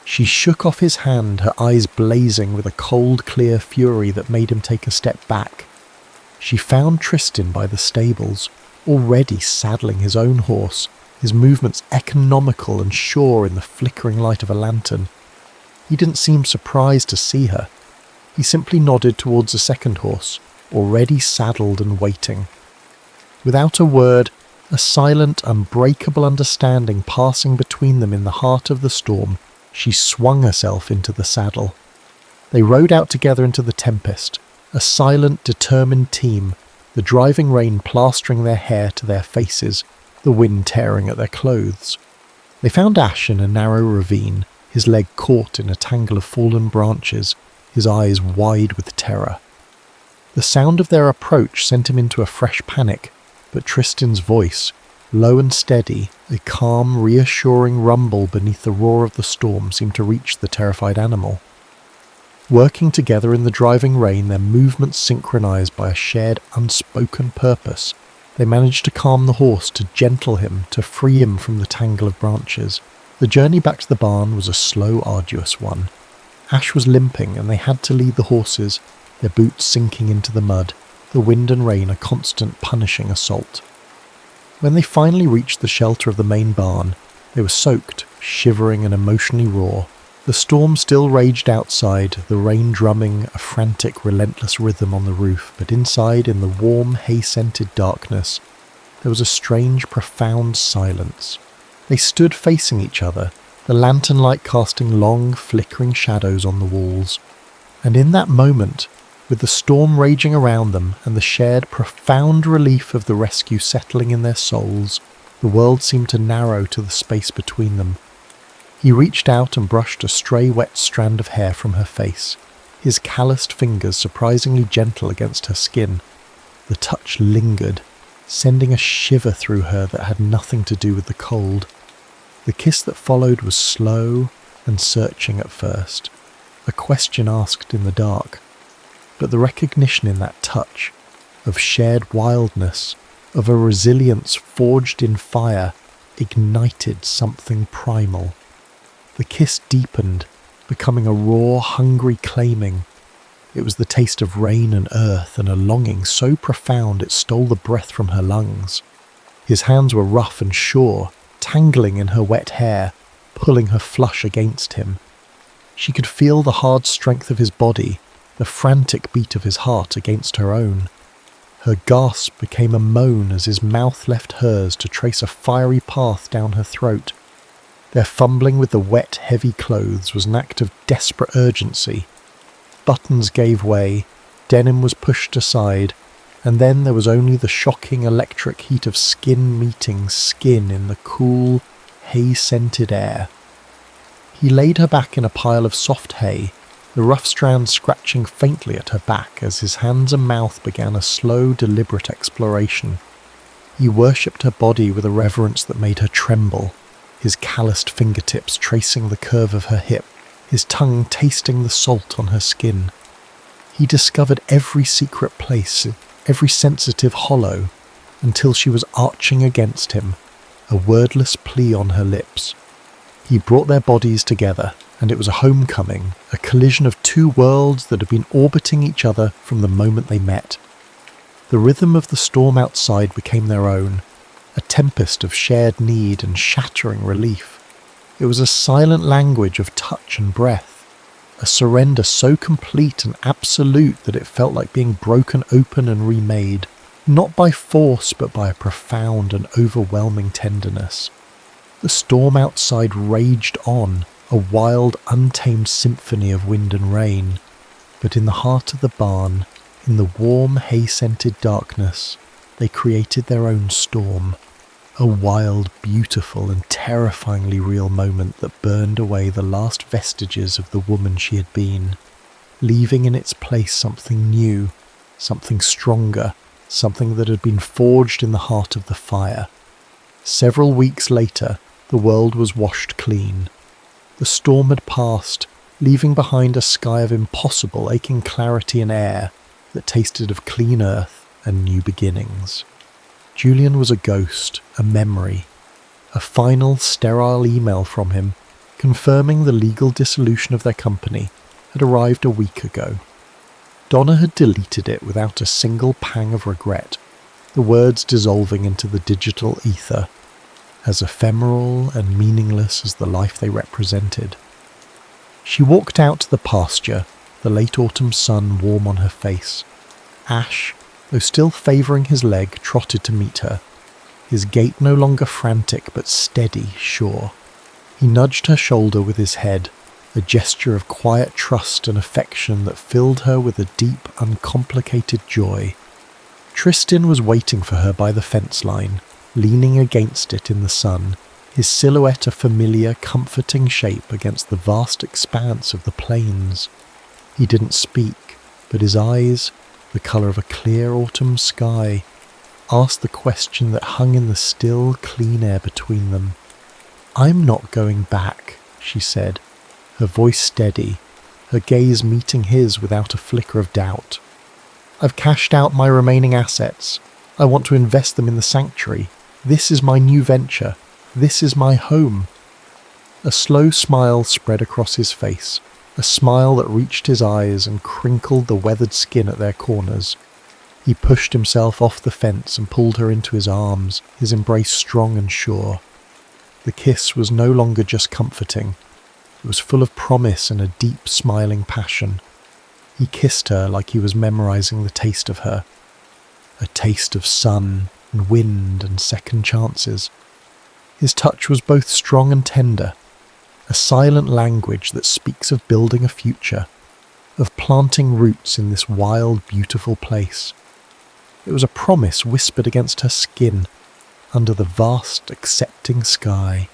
She shook off his hand, her eyes blazing with a cold, clear fury that made him take a step back. She found Tristan by the stables, already saddling his own horse, his movements economical and sure in the flickering light of a lantern. He didn't seem surprised to see her. He simply nodded towards a second horse, already saddled and waiting. Without a word, a silent, unbreakable understanding passing between them in the heart of the storm, she swung herself into the saddle. They rode out together into the tempest, a silent, determined team, the driving rain plastering their hair to their faces, the wind tearing at their clothes. They found Ash in a narrow ravine, his leg caught in a tangle of fallen branches, his eyes wide with terror. The sound of their approach sent him into a fresh panic, but Tristan's voice, low and steady, a calm, reassuring rumble beneath the roar of the storm, seemed to reach the terrified animal. Working together in the driving rain, their movements synchronized by a shared, unspoken purpose, They managed to calm the horse, to gentle him, to free him from the tangle of branches. The journey back to the barn was a slow, arduous one. Ash was limping, and they had to lead the horses, their boots sinking into the mud, the wind and rain a constant punishing assault. When they finally reached the shelter of the main barn, they were soaked, shivering and emotionally raw. The storm still raged outside, the rain drumming a frantic, relentless rhythm on the roof, but inside, in the warm, hay-scented darkness, there was a strange, profound silence. They stood facing each other, the lantern light casting long, flickering shadows on the walls. And in that moment, with the storm raging around them and the shared, profound relief of the rescue settling in their souls, the world seemed to narrow to the space between them. He reached out and brushed a stray wet strand of hair from her face, his calloused fingers surprisingly gentle against her skin. The touch lingered, sending a shiver through her that had nothing to do with the cold. The kiss that followed was slow and searching at first, a question asked in the dark. But the recognition in that touch, of shared wildness, of a resilience forged in fire, ignited something primal. The kiss deepened, becoming a raw, hungry claiming. It was the taste of rain and earth, and a longing so profound it stole the breath from her lungs. His hands were rough and sure, tangling in her wet hair, pulling her flush against him. She could feel the hard strength of his body, the frantic beat of his heart against her own. Her gasp became a moan as his mouth left hers to trace a fiery path down her throat. Their fumbling with the wet, heavy clothes was an act of desperate urgency. Buttons gave way, denim was pushed aside, and then there was only the shocking electric heat of skin meeting skin in the cool, hay-scented air. He laid her back in a pile of soft hay, the rough strands scratching faintly at her back as his hands and mouth began a slow, deliberate exploration. He worshipped her body with a reverence that made her tremble, his calloused fingertips tracing the curve of her hip, his tongue tasting the salt on her skin. He discovered every secret place, every sensitive hollow, until she was arching against him, a wordless plea on her lips. He brought their bodies together, and it was a homecoming, a collision of two worlds that had been orbiting each other from the moment they met. The rhythm of the storm outside became their own, a tempest of shared need and shattering relief. It was a silent language of touch and breath, a surrender so complete and absolute that it felt like being broken open and remade, not by force but by a profound and overwhelming tenderness. The storm outside raged on, a wild, untamed symphony of wind and rain, but in the heart of the barn, in the warm, hay-scented darkness, they created their own storm, a wild, beautiful and terrifyingly real moment that burned away the last vestiges of the woman she had been, leaving in its place something new, something stronger, something that had been forged in the heart of the fire. Several weeks later, the world was washed clean. The storm had passed, leaving behind a sky of impossible, aching clarity and air that tasted of clean earth and new beginnings. Julian was a ghost, a memory. A final, sterile email from him, confirming the legal dissolution of their company, had arrived a week ago. Donna had deleted it without a single pang of regret, the words dissolving into the digital ether, as ephemeral and meaningless as the life they represented. She walked out to the pasture, the late autumn sun warm on her face. Ash, though still favouring his leg, trotted to meet her, his gait no longer frantic but steady, sure. He nudged her shoulder with his head, a gesture of quiet trust and affection that filled her with a deep, uncomplicated joy. Tristan was waiting for her by the fence line, leaning against it in the sun, his silhouette a familiar, comforting shape against the vast expanse of the plains. He didn't speak, but his eyes, the colour of a clear autumn sky, asked the question that hung in the still, clean air between them. "I'm not going back," she said, her voice steady, her gaze meeting his without a flicker of doubt. "I've cashed out my remaining assets. I want to invest them in the sanctuary. This is my new venture. This is my home." A slow smile spread across his face, a smile that reached his eyes and crinkled the weathered skin at their corners. He pushed himself off the fence and pulled her into his arms, his embrace strong and sure. The kiss was no longer just comforting. It was full of promise and a deep, smiling passion. He kissed her like he was memorizing the taste of her, a taste of sun and wind and second chances. His touch was both strong and tender, a silent language that speaks of building a future, of planting roots in this wild, beautiful place. It was a promise whispered against her skin, under the vast, accepting sky.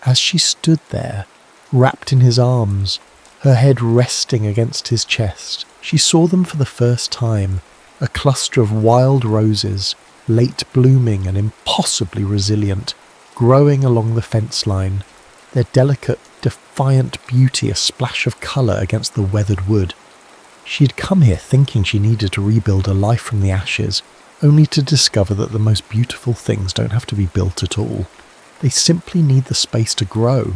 As she stood there, wrapped in his arms, her head resting against his chest, she saw them for the first time, a cluster of wild roses, late blooming and impossibly resilient, growing along the fence line, their delicate, defiant beauty a splash of colour against the weathered wood. She had come here thinking she needed to rebuild a life from the ashes, only to discover that the most beautiful things don't have to be built at all. They simply need the space to grow.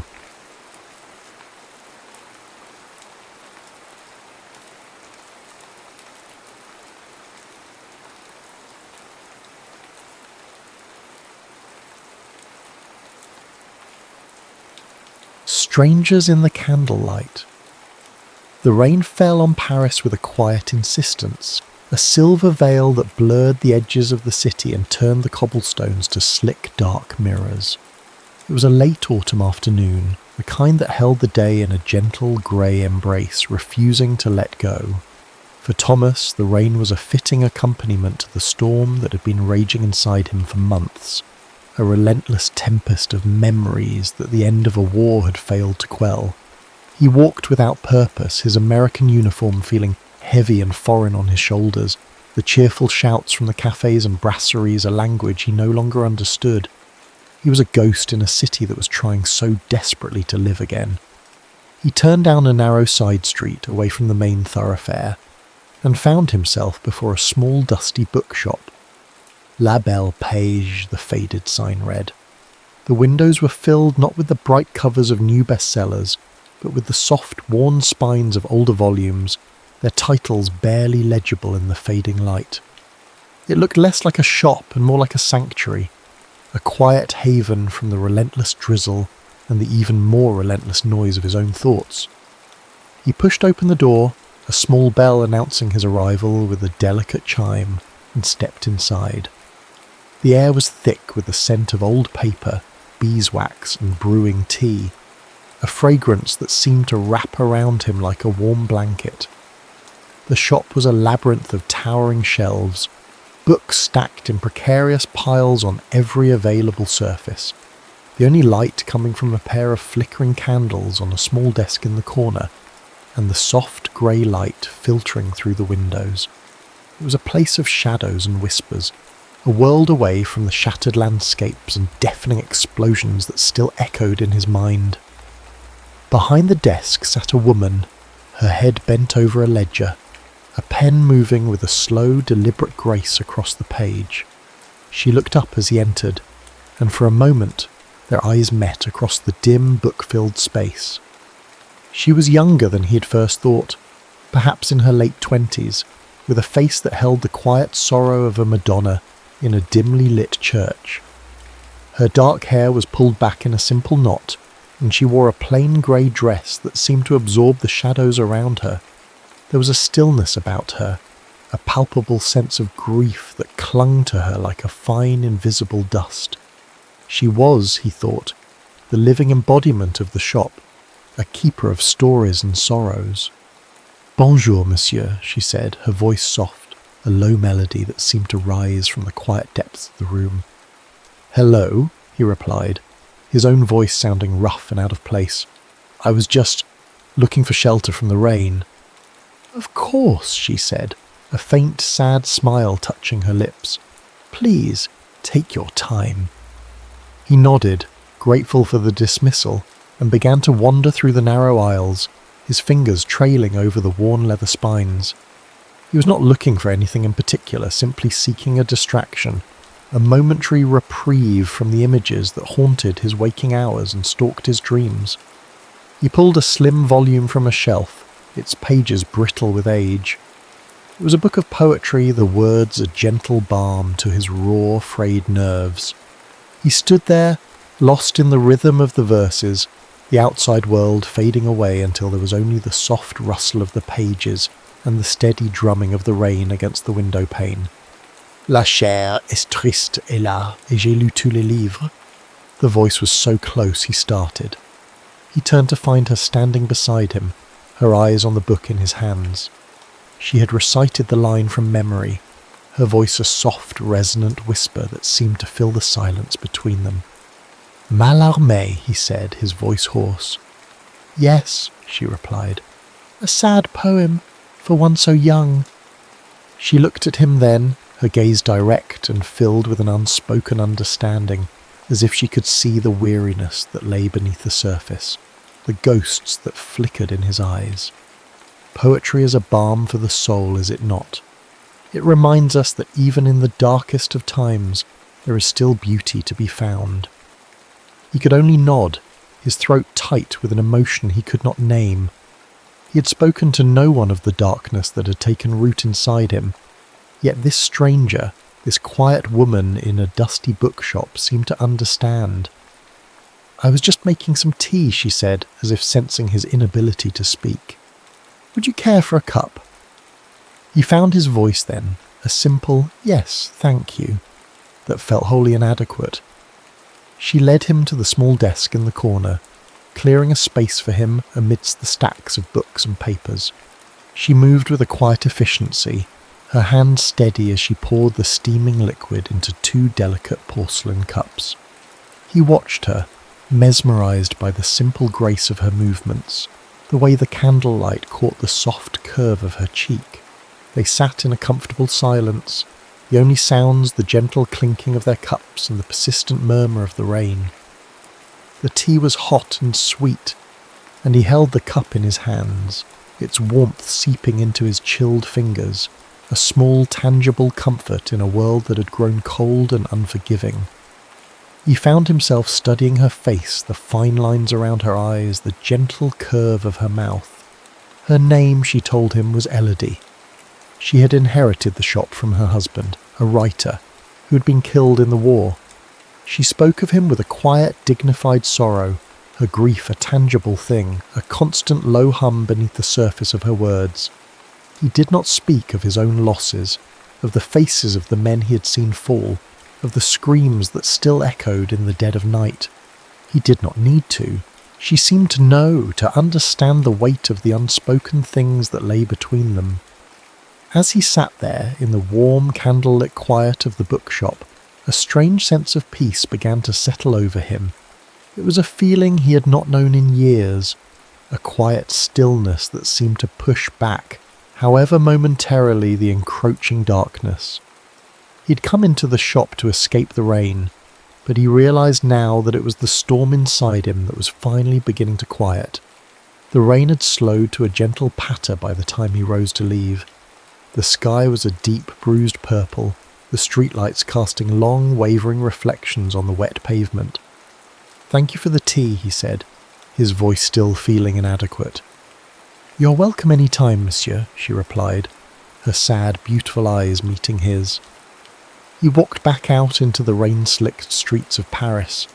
Strangers in the candlelight. The rain fell on Paris with a quiet insistence, a silver veil that blurred the edges of the city and turned the cobblestones to slick, dark mirrors. It was a late autumn afternoon, the kind that held the day in a gentle, grey embrace, refusing to let go. For Thomas, the rain was a fitting accompaniment to the storm that had been raging inside him for months, a relentless tempest of memories that the end of a war had failed to quell. He walked without purpose, his American uniform feeling heavy and foreign on his shoulders, the cheerful shouts from the cafes and brasseries a language he no longer understood. He was a ghost in a city that was trying so desperately to live again. He turned down a narrow side street away from the main thoroughfare, and found himself before a small dusty bookshop. La Belle Page, the faded sign read. The windows were filled not with the bright covers of new bestsellers, but with the soft, worn spines of older volumes, their titles barely legible in the fading light. It looked less like a shop and more like a sanctuary, a quiet haven from the relentless drizzle and the even more relentless noise of his own thoughts. He pushed open the door, a small bell announcing his arrival with a delicate chime, and stepped inside. The air was thick with the scent of old paper, beeswax and brewing tea, a fragrance that seemed to wrap around him like a warm blanket. The shop was a labyrinth of towering shelves, books stacked in precarious piles on every available surface, the only light coming from a pair of flickering candles on a small desk in the corner, and the soft grey light filtering through the windows. It was a place of shadows and whispers, a world away from the shattered landscapes and deafening explosions that still echoed in his mind. Behind the desk sat a woman, her head bent over a ledger, a pen moving with a slow, deliberate grace across the page. She looked up as he entered, and for a moment their eyes met across the dim, book-filled space. She was younger than he had first thought, perhaps in her late 20s, with a face that held the quiet sorrow of a Madonna in a dimly lit church. Her dark hair was pulled back in a simple knot, and she wore a plain grey dress that seemed to absorb the shadows around her. There was a stillness about her, a palpable sense of grief that clung to her like a fine, invisible dust. She was, he thought, the living embodiment of the shop, a keeper of stories and sorrows. "Bonjour, monsieur," she said, her voice soft, a low melody that seemed to rise from the quiet depths of the room. "Hello," he replied, his own voice sounding rough and out of place. "I was just looking for shelter from the rain." "Of course," she said, a faint, sad smile touching her lips. "Please, take your time." He nodded, grateful for the dismissal, and began to wander through the narrow aisles, his fingers trailing over the worn leather spines. He was not looking for anything in particular, simply seeking a distraction, a momentary reprieve from the images that haunted his waking hours and stalked his dreams. He pulled a slim volume from a shelf, its pages brittle with age. It was a book of poetry, the words a gentle balm to his raw, frayed nerves. He stood there, lost in the rhythm of the verses, the outside world fading away until there was only the soft rustle of the pages and the steady drumming of the rain against the window pane. La chair est triste et là, et j'ai lu tous les livres. The voice was so close he started. He turned to find her standing beside him, her eyes on the book in his hands. She had recited the line from memory, her voice a soft, resonant whisper that seemed to fill the silence between them. Mallarmé, he said, his voice hoarse. Yes, she replied. A sad poem, for one so young. She looked at him then, her gaze direct and filled with an unspoken understanding, as if she could see the weariness that lay beneath the surface, the ghosts that flickered in his eyes. Poetry is a balm for the soul, is it not? It reminds us that even in the darkest of times, there is still beauty to be found. He could only nod, his throat tight with an emotion he could not name. He had spoken to no one of the darkness that had taken root inside him, yet this stranger, this quiet woman in a dusty bookshop, seemed to understand. I was just making some tea, she said, as if sensing his inability to speak. Would you care for a cup? He found his voice then, a simple yes, thank you, that felt wholly inadequate. She led him to the small desk in the corner, clearing a space for him amidst the stacks of books and papers. She moved with a quiet efficiency, her hand steady as she poured the steaming liquid into 2 delicate porcelain cups. He watched her, mesmerized by the simple grace of her movements, the way the candlelight caught the soft curve of her cheek. They sat in a comfortable silence, the only sounds the gentle clinking of their cups and the persistent murmur of the rain. The tea was hot and sweet, and he held the cup in his hands, its warmth seeping into his chilled fingers, a small tangible comfort in a world that had grown cold and unforgiving. He found himself studying her face, the fine lines around her eyes, the gentle curve of her mouth. Her name, she told him, was Elodie. She had inherited the shop from her husband, a writer, who had been killed in the war. She spoke of him with a quiet, dignified sorrow, her grief a tangible thing, a constant low hum beneath the surface of her words. He did not speak of his own losses, of the faces of the men he had seen fall, of the screams that still echoed in the dead of night. He did not need to. She seemed to know, to understand the weight of the unspoken things that lay between them. As he sat there in the warm, candlelit quiet of the bookshop, a strange sense of peace began to settle over him. It was a feeling he had not known in years, a quiet stillness that seemed to push back, however momentarily, the encroaching darkness. He'd come into the shop to escape the rain, but he realized now that it was the storm inside him that was finally beginning to quiet. The rain had slowed to a gentle patter by the time he rose to leave. The sky was a deep, bruised purple, the streetlights casting long, wavering reflections on the wet pavement. "Thank you for the tea," he said, his voice still feeling inadequate. "You're welcome any time, monsieur," she replied, her sad, beautiful eyes meeting his. He walked back out into the rain-slicked streets of Paris,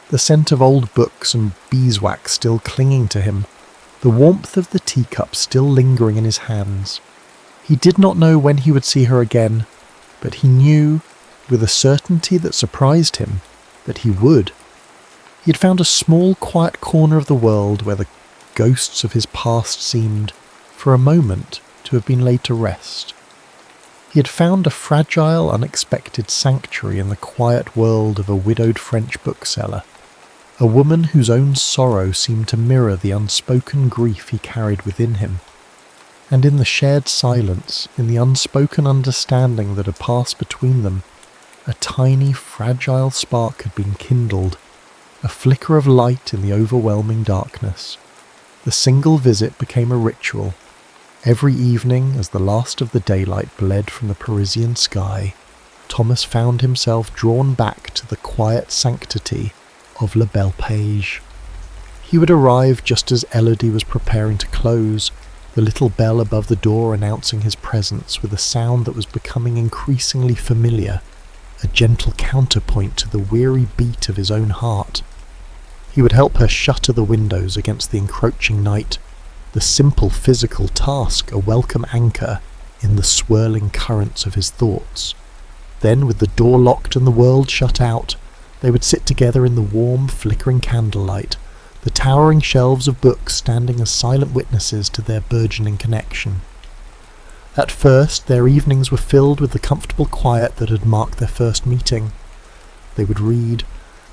the scent of old books and beeswax still clinging to him, the warmth of the teacup still lingering in his hands. He did not know when he would see her again, but he knew, with a certainty that surprised him, that he would. He had found a small, quiet corner of the world where the ghosts of his past seemed, for a moment, to have been laid to rest. He had found a fragile, unexpected sanctuary in the quiet world of a widowed French bookseller, a woman whose own sorrow seemed to mirror the unspoken grief he carried within him. And in the shared silence, in the unspoken understanding that had passed between them, a tiny, fragile spark had been kindled, a flicker of light in the overwhelming darkness. The single visit became a ritual. Every evening, as the last of the daylight bled from the Parisian sky, Thomas found himself drawn back to the quiet sanctity of Le Bel Page. He would arrive just as Elodie was preparing to close, the little bell above the door announcing his presence with a sound that was becoming increasingly familiar, a gentle counterpoint to the weary beat of his own heart. He would help her shutter the windows against the encroaching night, the simple physical task a welcome anchor in the swirling currents of his thoughts. Then, with the door locked and the world shut out, they would sit together in the warm, flickering candlelight, the towering shelves of books standing as silent witnesses to their burgeoning connection. At first, their evenings were filled with the comfortable quiet that had marked their first meeting. They would read,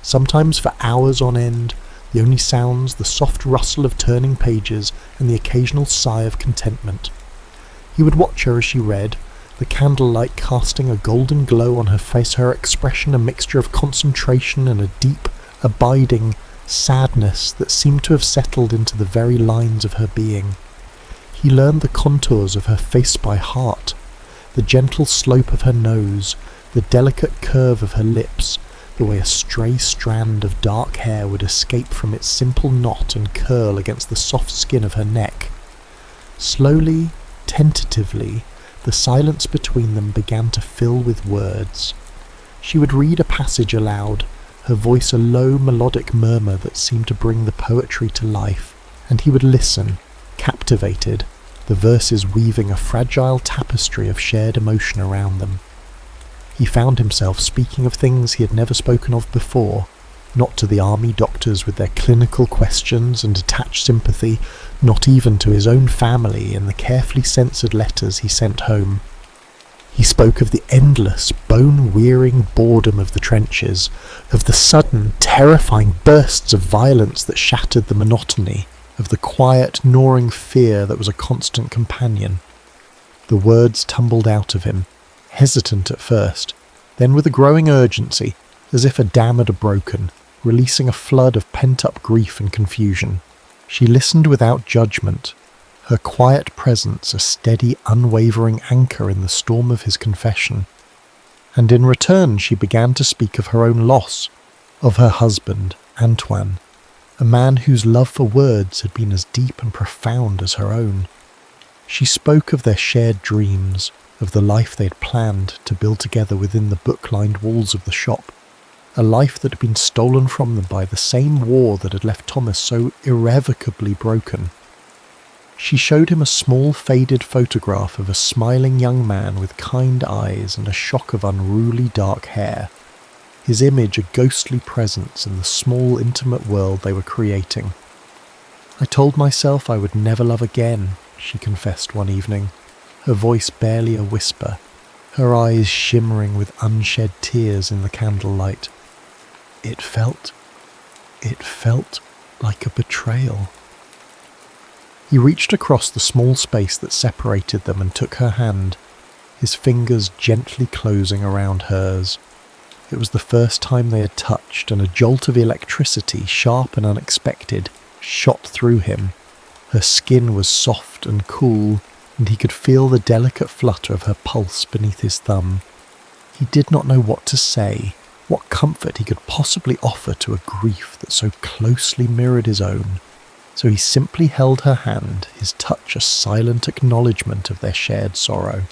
sometimes for hours on end, the only sounds the soft rustle of turning pages and the occasional sigh of contentment. He would watch her as she read, the candlelight casting a golden glow on her face, her expression a mixture of concentration and a deep, abiding sadness that seemed to have settled into the very lines of her being. He learned the contours of her face by heart, the gentle slope of her nose, the delicate curve of her lips, the way a stray strand of dark hair would escape from its simple knot and curl against the soft skin of her neck. Slowly, tentatively, the silence between them began to fill with words. She would read a passage aloud, her voice a low melodic murmur that seemed to bring the poetry to life, and he would listen, captivated, the verses weaving a fragile tapestry of shared emotion around them. He found himself speaking of things he had never spoken of before, not to the army doctors with their clinical questions and detached sympathy, not even to his own family in the carefully censored letters he sent home. He spoke of the endless, bone-wearing boredom of the trenches, of the sudden, terrifying bursts of violence that shattered the monotony, of the quiet, gnawing fear that was a constant companion. The words tumbled out of him, hesitant at first, then with a growing urgency, as if a dam had broken, releasing a flood of pent-up grief and confusion. She listened without judgment, her quiet presence a steady, unwavering anchor in the storm of his confession. And in return she began to speak of her own loss, of her husband, Antoine, a man whose love for words had been as deep and profound as her own. She spoke of their shared dreams, of the life they had planned to build together within the book-lined walls of the shop, a life that had been stolen from them by the same war that had left Thomas so irrevocably broken. She showed him a small faded photograph of a smiling young man with kind eyes and a shock of unruly dark hair, his image a ghostly presence in the small intimate world they were creating. "I told myself I would never love again," she confessed one evening, her voice barely a whisper, her eyes shimmering with unshed tears in the candlelight. It felt like a betrayal." He reached across the small space that separated them and took her hand, his fingers gently closing around hers. It was the first time they had touched, and a jolt of electricity, sharp and unexpected, shot through him. Her skin was soft and cool, and he could feel the delicate flutter of her pulse beneath his thumb. He did not know what to say, what comfort he could possibly offer to a grief that so closely mirrored his own. So he simply held her hand, his touch a silent acknowledgement of their shared sorrow.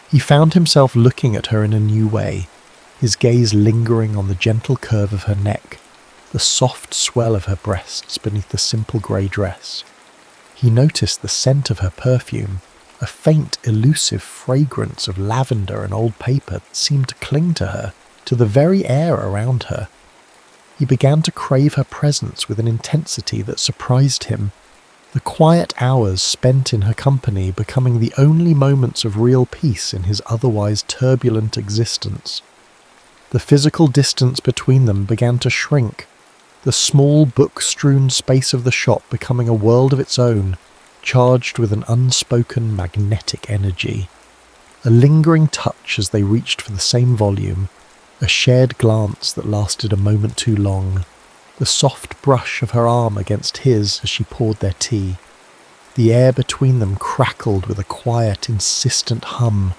He found himself looking at her in a new way, his gaze lingering on the gentle curve of her neck, the soft swell of her breasts beneath the simple grey dress. He noticed the scent of her perfume, a faint, elusive fragrance of lavender and old paper that seemed to cling to her, to the very air around her. He began to crave her presence with an intensity that surprised him, the quiet hours spent in her company becoming the only moments of real peace in his otherwise turbulent existence. The physical distance between them began to shrink, the small book-strewn space of the shop becoming a world of its own, charged with an unspoken magnetic energy. A lingering touch as they reached for the same volume, a shared glance that lasted a moment too long, the soft brush of her arm against his as she poured their tea. The air between them crackled with a quiet, insistent hum,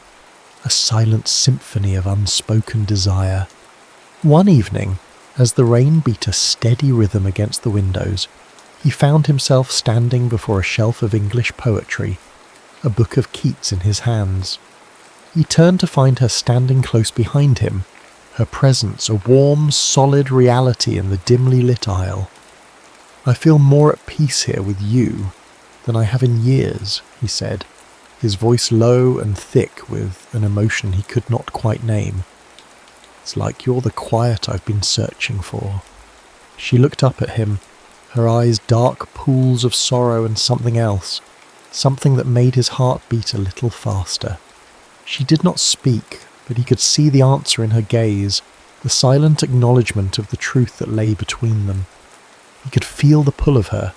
a silent symphony of unspoken desire. One evening, as the rain beat a steady rhythm against the windows, he found himself standing before a shelf of English poetry, a book of Keats in his hands. He turned to find her standing close behind him, her presence a warm, solid reality in the dimly lit aisle. "I feel more at peace here with you than I have in years," he said, his voice low and thick with an emotion he could not quite name. "It's like you're the quiet I've been searching for." She looked up at him, her eyes dark pools of sorrow and something else, something that made his heart beat a little faster. She did not speak, but he could see the answer in her gaze, the silent acknowledgement of the truth that lay between them. He could feel the pull of her,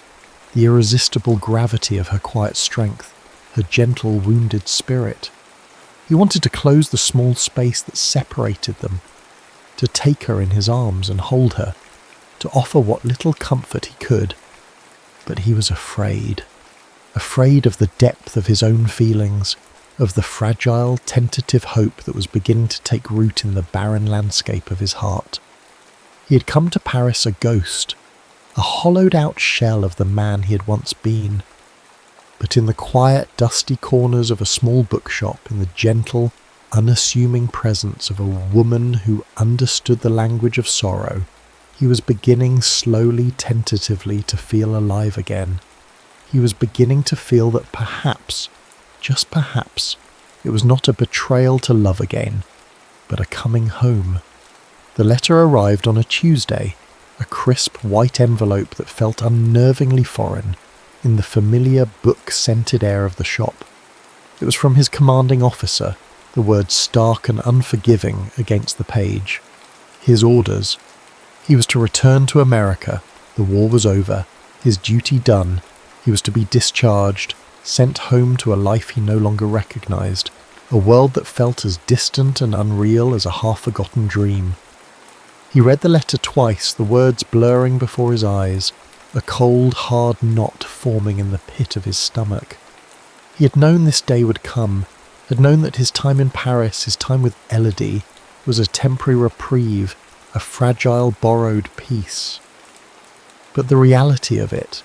the irresistible gravity of her quiet strength, her gentle, wounded spirit. He wanted to close the small space that separated them, to take her in his arms and hold her, to offer what little comfort he could. But he was afraid of the depth of his own feelings, of the fragile, tentative hope that was beginning to take root in the barren landscape of his heart. He had come to Paris a ghost, a hollowed-out shell of the man he had once been. But in the quiet, dusty corners of a small bookshop, in the gentle, unassuming presence of a woman who understood the language of sorrow, he was beginning slowly, tentatively to feel alive again. He was beginning to feel that perhaps, just perhaps, it was not a betrayal to love again, but a coming home. The letter arrived on a Tuesday, a crisp white envelope that felt unnervingly foreign, in the familiar book-scented air of the shop. It was from his commanding officer, the words stark and unforgiving against the page. His orders. He was to return to America. The war was over, his duty done. He was to be discharged, sent home to a life he no longer recognized, a world that felt as distant and unreal as a half-forgotten dream. He read the letter twice, the words blurring before his eyes, a cold, hard knot forming in the pit of his stomach. He had known this day would come, had known that his time in Paris, his time with Elodie, was a temporary reprieve, a fragile, borrowed peace. But the reality of it,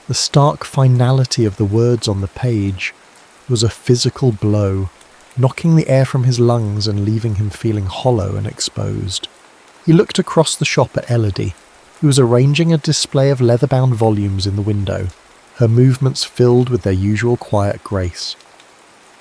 the stark finality of the words on the page, was a physical blow, knocking the air from his lungs and leaving him feeling hollow and exposed. He looked across the shop at Elodie, who was arranging a display of leather-bound volumes in the window, her movements filled with their usual quiet grace.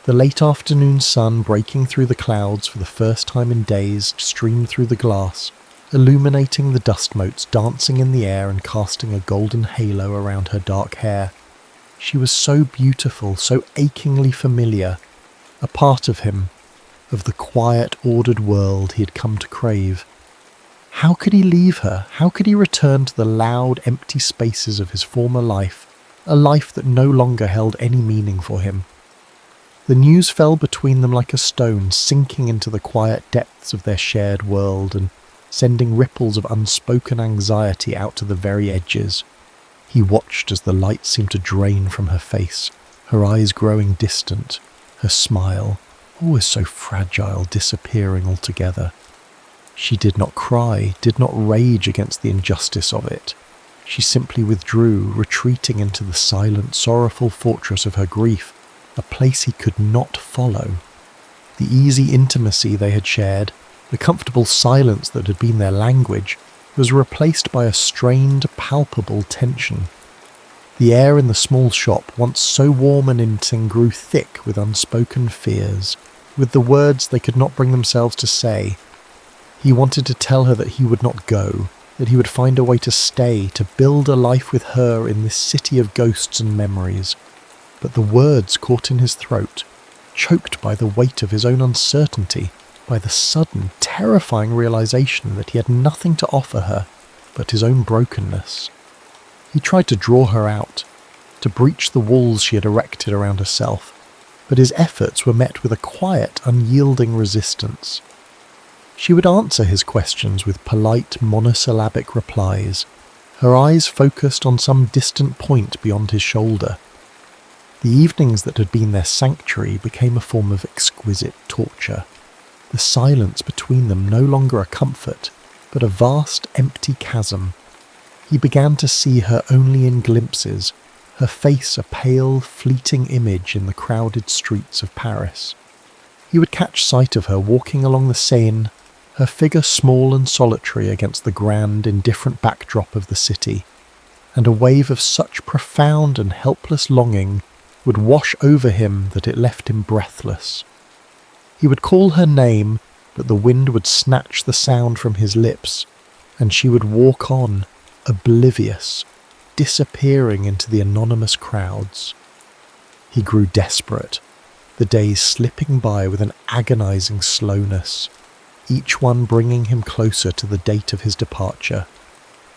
The late afternoon sun breaking through the clouds for the first time in days streamed through the glass, illuminating the dust motes dancing in the air and casting a golden halo around her dark hair. She was so beautiful, so achingly familiar, a part of him, of the quiet, ordered world he had come to crave. How could he leave her? How could he return to the loud, empty spaces of his former life, a life that no longer held any meaning for him? The news fell between them like a stone, sinking into the quiet depths of their shared world and sending ripples of unspoken anxiety out to the very edges. He watched as the light seemed to drain from her face, her eyes growing distant, her smile, always so fragile, disappearing altogether. She did not cry, did not rage against the injustice of it. She simply withdrew, retreating into the silent, sorrowful fortress of her grief, a place he could not follow. The easy intimacy they had shared, the comfortable silence that had been their language, was replaced by a strained, palpable tension. The air in the small shop, once so warm and intimate, grew thick with unspoken fears, with the words they could not bring themselves to say. He wanted to tell her that he would not go, that he would find a way to stay, to build a life with her in this city of ghosts and memories. But the words caught in his throat, choked by the weight of his own uncertainty, by the sudden, terrifying realization that he had nothing to offer her but his own brokenness. He tried to draw her out, to breach the walls she had erected around herself, but his efforts were met with a quiet, unyielding resistance. She would answer his questions with polite, monosyllabic replies, her eyes focused on some distant point beyond his shoulder. The evenings that had been their sanctuary became a form of exquisite torture. The silence between them no longer a comfort, but a vast empty chasm. He began to see her only in glimpses, her face a pale, fleeting image in the crowded streets of Paris. He would catch sight of her walking along the Seine, her figure small and solitary against the grand, indifferent backdrop of the city, and a wave of such profound and helpless longing would wash over him that it left him breathless. He would call her name, but the wind would snatch the sound from his lips, and she would walk on, oblivious, disappearing into the anonymous crowds. He grew desperate, the days slipping by with an agonizing slowness, each one bringing him closer to the date of his departure.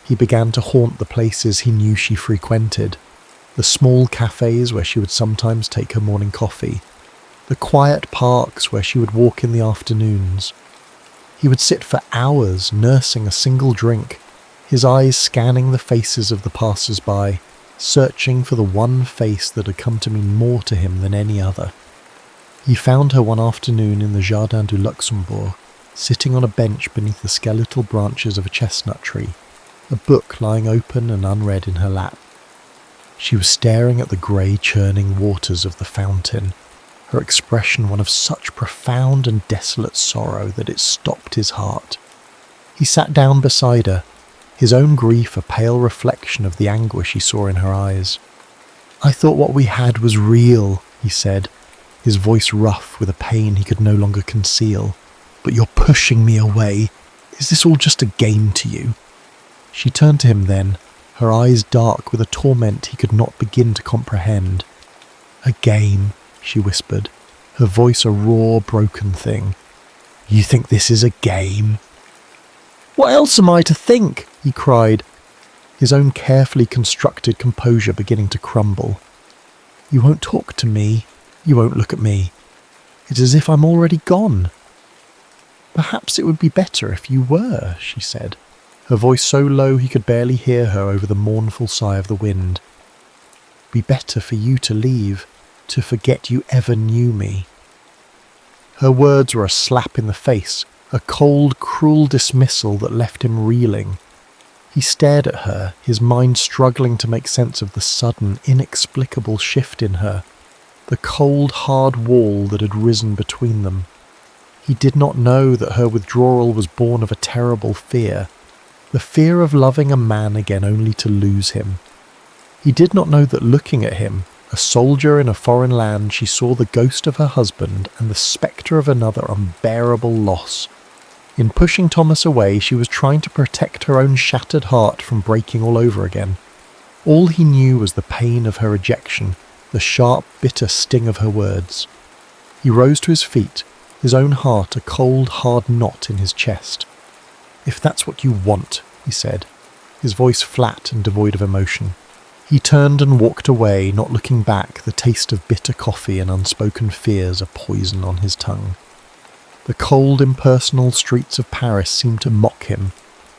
He began to haunt the places he knew she frequented, the small cafes where she would sometimes take her morning coffee, the quiet parks where she would walk in the afternoons. He would sit for hours nursing a single drink, his eyes scanning the faces of the passers-by, searching for the one face that had come to mean more to him than any other. He found her one afternoon in the Jardin du Luxembourg, sitting on a bench beneath the skeletal branches of a chestnut tree, a book lying open and unread in her lap. She was staring at the grey churning waters of the fountain, her expression one of such profound and desolate sorrow that it stopped his heart. He sat down beside her, his own grief a pale reflection of the anguish he saw in her eyes. "I thought what we had was real," he said, his voice rough with a pain he could no longer conceal. "But you're pushing me away. Is this all just a game to you?" She turned to him then, her eyes dark with a torment he could not begin to comprehend. "A game," she whispered, her voice a raw, broken thing. "You think this is a game?" "What else am I to think?" he cried, his own carefully constructed composure beginning to crumble. "You won't talk to me. You won't look at me. It's as if I'm already gone." "Perhaps it would be better if you were," she said, her voice so low he could barely hear her over the mournful sigh of the wind. "Be better for you to leave, to forget you ever knew me." Her words were a slap in the face, a cold, cruel dismissal that left him reeling. He stared at her, his mind struggling to make sense of the sudden, inexplicable shift in her, the cold, hard wall that had risen between them. He did not know that her withdrawal was born of a terrible fear, the fear of loving a man again only to lose him. He did not know that looking at him, a soldier in a foreign land, she saw the ghost of her husband and the spectre of another unbearable loss. In pushing Thomas away, she was trying to protect her own shattered heart from breaking all over again. All he knew was the pain of her rejection, the sharp, bitter sting of her words. He rose to his feet, his own heart a cold, hard knot in his chest. "If that's what you want," he said, his voice flat and devoid of emotion. He turned and walked away, not looking back, the taste of bitter coffee and unspoken fears a poison on his tongue. The cold, impersonal streets of Paris seemed to mock him,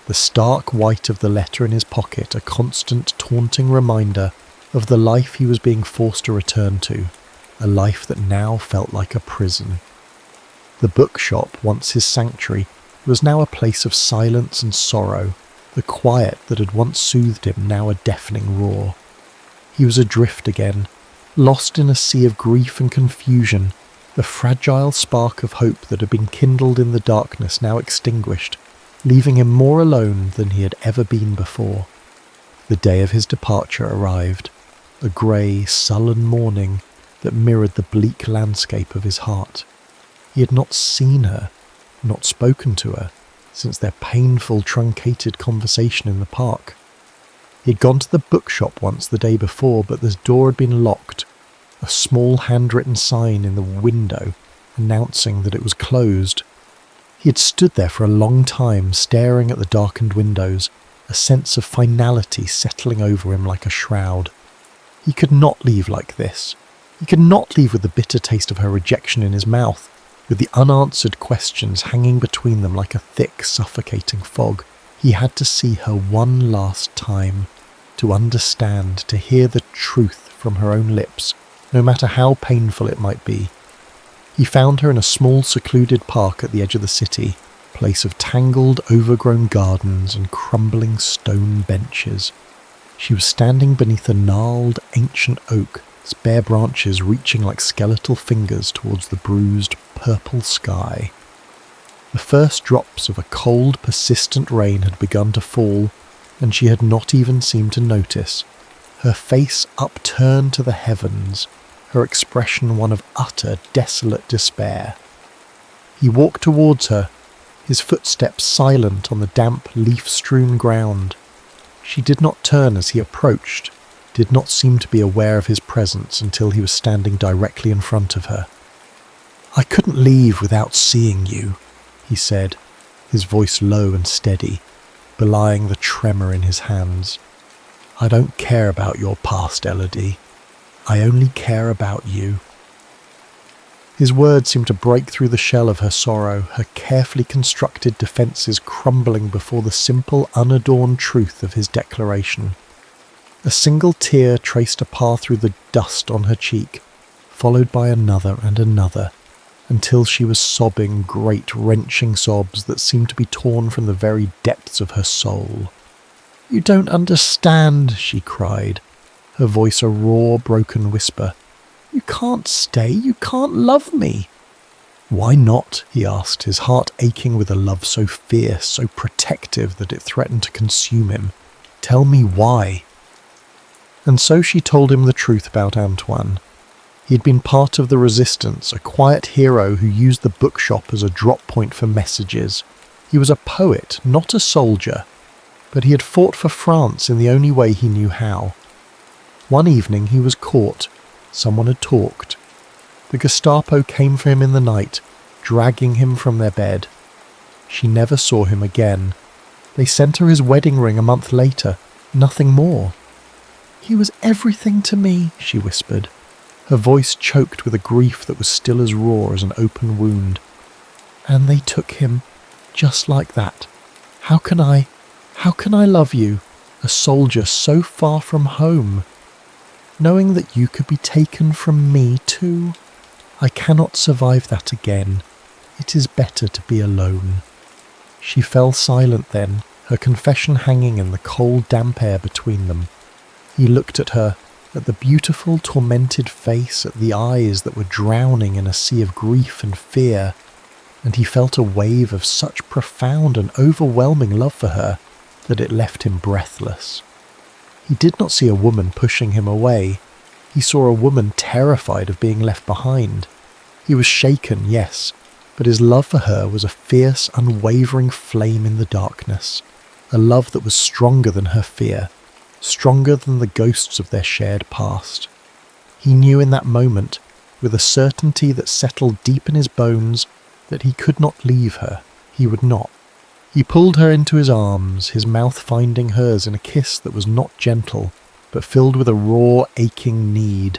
the stark white of the letter in his pocket a constant, taunting reminder of the life he was being forced to return to, a life that now felt like a prison. The bookshop, once his sanctuary, was now a place of silence and sorrow, the quiet that had once soothed him now a deafening roar. He was adrift again, lost in a sea of grief and confusion, the fragile spark of hope that had been kindled in the darkness now extinguished, leaving him more alone than he had ever been before. The day of his departure arrived, a grey, sullen morning that mirrored the bleak landscape of his heart. He had not seen her, not spoken to her, since their painful, truncated conversation in the park. He had gone to the bookshop once the day before, but the door had been locked, a small handwritten sign in the window announcing that it was closed. He had stood there for a long time, staring at the darkened windows, a sense of finality settling over him like a shroud. He could not leave like this. He could not leave with the bitter taste of her rejection in his mouth, with the unanswered questions hanging between them like a thick, suffocating fog. He had to see her one last time, to understand, to hear the truth from her own lips, no matter how painful it might be. He found her in a small secluded park at the edge of the city, a place of tangled, overgrown gardens and crumbling stone benches. She was standing beneath a gnarled, ancient oak, its bare branches reaching like skeletal fingers towards the bruised, purple sky. The first drops of a cold, persistent rain had begun to fall, and she had not even seemed to notice, her face upturned to the heavens, her expression one of utter, desolate despair. He walked towards her, his footsteps silent on the damp, leaf-strewn ground. She did not turn as he approached, did not seem to be aware of his presence until he was standing directly in front of her. "I couldn't leave without seeing you," he said, his voice low and steady, belying the tremor in his hands. "I don't care about your past, Elodie. I only care about you." His words seemed to break through the shell of her sorrow, her carefully constructed defences crumbling before the simple, unadorned truth of his declaration. A single tear traced a path through the dust on her cheek, followed by another and another, until she was sobbing great wrenching sobs that seemed to be torn from the very depths of her soul. "You don't understand," she cried, her voice a raw, broken whisper. "You can't stay, you can't love me." "Why not?" he asked, his heart aching with a love so fierce, so protective that it threatened to consume him. "Tell me why." And so she told him the truth about Antoine. He had been part of the resistance, a quiet hero who used the bookshop as a drop point for messages. He was a poet, not a soldier, but he had fought for France in the only way he knew how. One evening he was caught. Someone had talked. The Gestapo came for him in the night, dragging him from their bed. She never saw him again. They sent her his wedding ring a month later, nothing more. "He was everything to me," she whispered, her voice choked with a grief that was still as raw as an open wound. "And they took him, just like that. How can I love you, a soldier so far from home? Knowing that you could be taken from me too? I cannot survive that again. It is better to be alone." She fell silent then, her confession hanging in the cold, damp air between them. He looked at her, at the beautiful, tormented face, at the eyes that were drowning in a sea of grief and fear, and he felt a wave of such profound and overwhelming love for her that it left him breathless. He did not see a woman pushing him away. He saw a woman terrified of being left behind. He was shaken, yes, but his love for her was a fierce, unwavering flame in the darkness, a love that was stronger than her fear, stronger than the ghosts of their shared past. He knew in that moment, with a certainty that settled deep in his bones, that he could not leave her. He would not. He pulled her into his arms, his mouth finding hers in a kiss that was not gentle, but filled with a raw, aching need,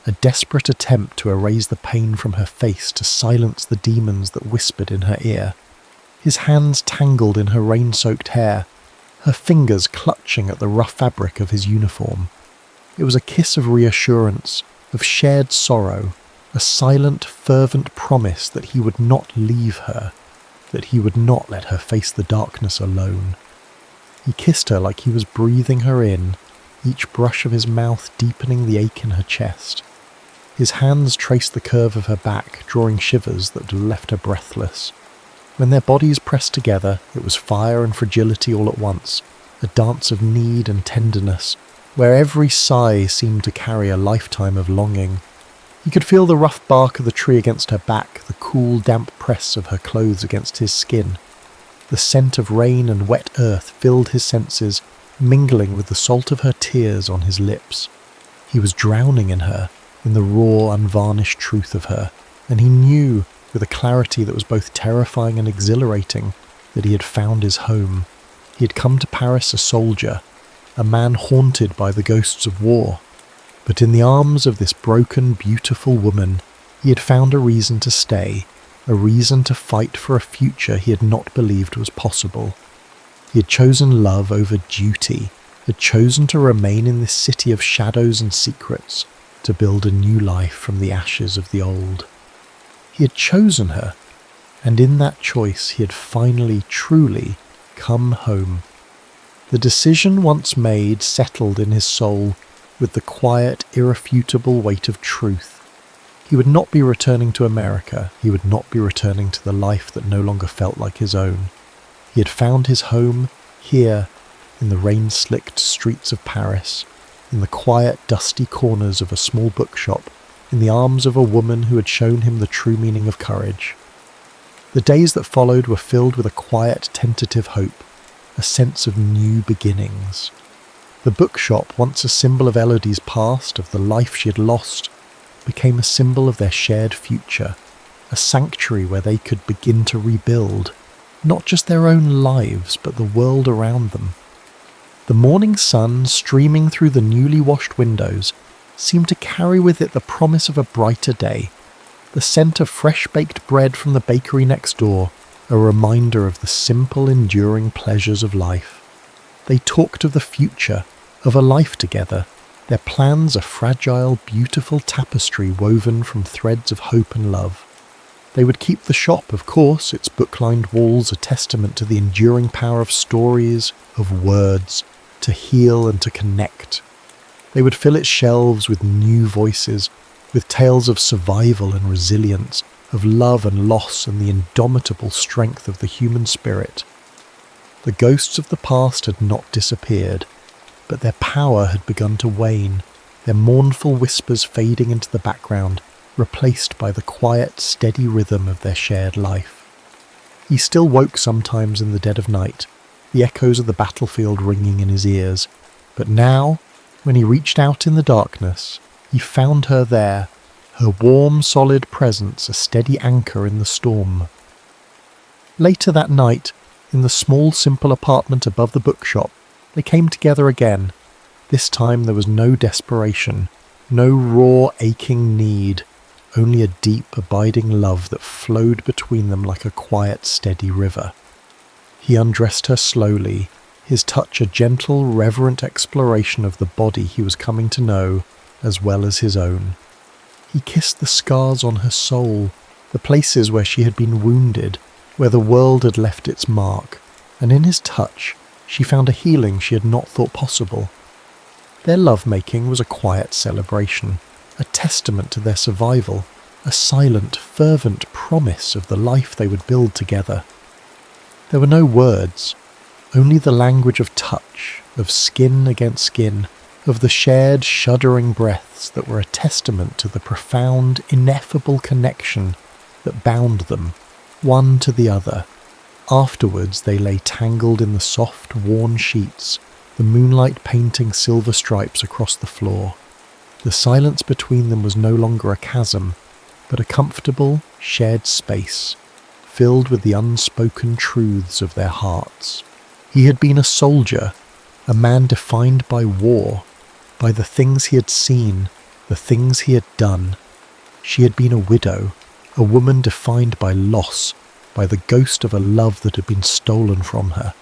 a desperate attempt to erase the pain from her face, to silence the demons that whispered in her ear. His hands tangled in her rain-soaked hair, her fingers clutching at the rough fabric of his uniform. It was a kiss of reassurance, of shared sorrow, a silent, fervent promise that he would not leave her, that he would not let her face the darkness alone. He kissed her like he was breathing her in, each brush of his mouth deepening the ache in her chest. His hands traced the curve of her back, drawing shivers that left her breathless. When their bodies pressed together, it was fire and fragility all at once, a dance of need and tenderness, where every sigh seemed to carry a lifetime of longing. He could feel the rough bark of the tree against her back, the cool, damp press of her clothes against his skin. The scent of rain and wet earth filled his senses, mingling with the salt of her tears on his lips. He was drowning in her, in the raw, unvarnished truth of her, and he knew, with a clarity that was both terrifying and exhilarating, that he had found his home. He had come to Paris a soldier, a man haunted by the ghosts of war. But in the arms of this broken, beautiful woman, he had found a reason to stay, a reason to fight for a future he had not believed was possible. He had chosen love over duty, had chosen to remain in this city of shadows and secrets, to build a new life from the ashes of the old. He had chosen her, and in that choice he had finally, truly come home. The decision once made settled in his soul with the quiet, irrefutable weight of truth. He would not be returning to America. He would not be returning to the life that no longer felt like his own. He had found his home here, in the rain-slicked streets of Paris, in the quiet, dusty corners of a small bookshop, in the arms of a woman who had shown him the true meaning of courage. The days that followed were filled with a quiet, tentative hope, a sense of new beginnings. The bookshop, once a symbol of Elodie's past, of the life she had lost, became a symbol of their shared future, a sanctuary where they could begin to rebuild, not just their own lives, but the world around them. The morning sun, streaming through the newly washed windows, seemed to carry with it the promise of a brighter day, the scent of fresh-baked bread from the bakery next door, a reminder of the simple, enduring pleasures of life. They talked of the future, of a life together, their plans a fragile, beautiful tapestry woven from threads of hope and love. They would keep the shop, of course, its book-lined walls a testament to the enduring power of stories, of words, to heal and to connect. They would fill its shelves with new voices, with tales of survival and resilience, of love and loss and the indomitable strength of the human spirit. The ghosts of the past had not disappeared, but their power had begun to wane, their mournful whispers fading into the background, replaced by the quiet, steady rhythm of their shared life. He still woke sometimes in the dead of night, the echoes of the battlefield ringing in his ears, but now, when he reached out in the darkness, he found her there, her warm, solid presence a steady anchor in the storm. Later that night, in the small, simple apartment above the bookshop, they came together again. This time there was no desperation, no raw, aching need, only a deep, abiding love that flowed between them like a quiet, steady river. He undressed her slowly, his touch a gentle, reverent exploration of the body he was coming to know, as well as his own. He kissed the scars on her soul, the places where she had been wounded, where the world had left its mark, and in his touch she found a healing she had not thought possible. Their love-making was a quiet celebration, a testament to their survival, a silent, fervent promise of the life they would build together. There were no words, only the language of touch, of skin against skin, of the shared, shuddering breaths that were a testament to the profound, ineffable connection that bound them, one to the other. Afterwards they lay tangled in the soft, worn sheets, the moonlight painting silver stripes across the floor. The silence between them was no longer a chasm, but a comfortable, shared space, filled with the unspoken truths of their hearts. He had been a soldier, a man defined by war, by the things he had seen, the things he had done. She had been a widow, a woman defined by loss, by the ghost of a love that had been stolen from her.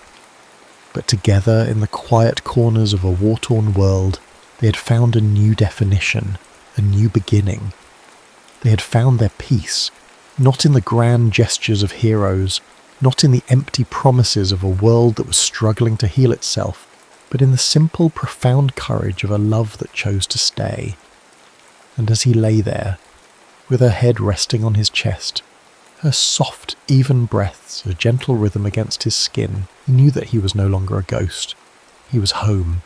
But together, in the quiet corners of a war-torn world, they had found a new definition, a new beginning. They had found their peace, not in the grand gestures of heroes, not in the empty promises of a world that was struggling to heal itself, but in the simple, profound courage of a love that chose to stay. And as he lay there, with her head resting on his chest, her soft, even breaths, a gentle rhythm against his skin, he knew that he was no longer a ghost. He was home.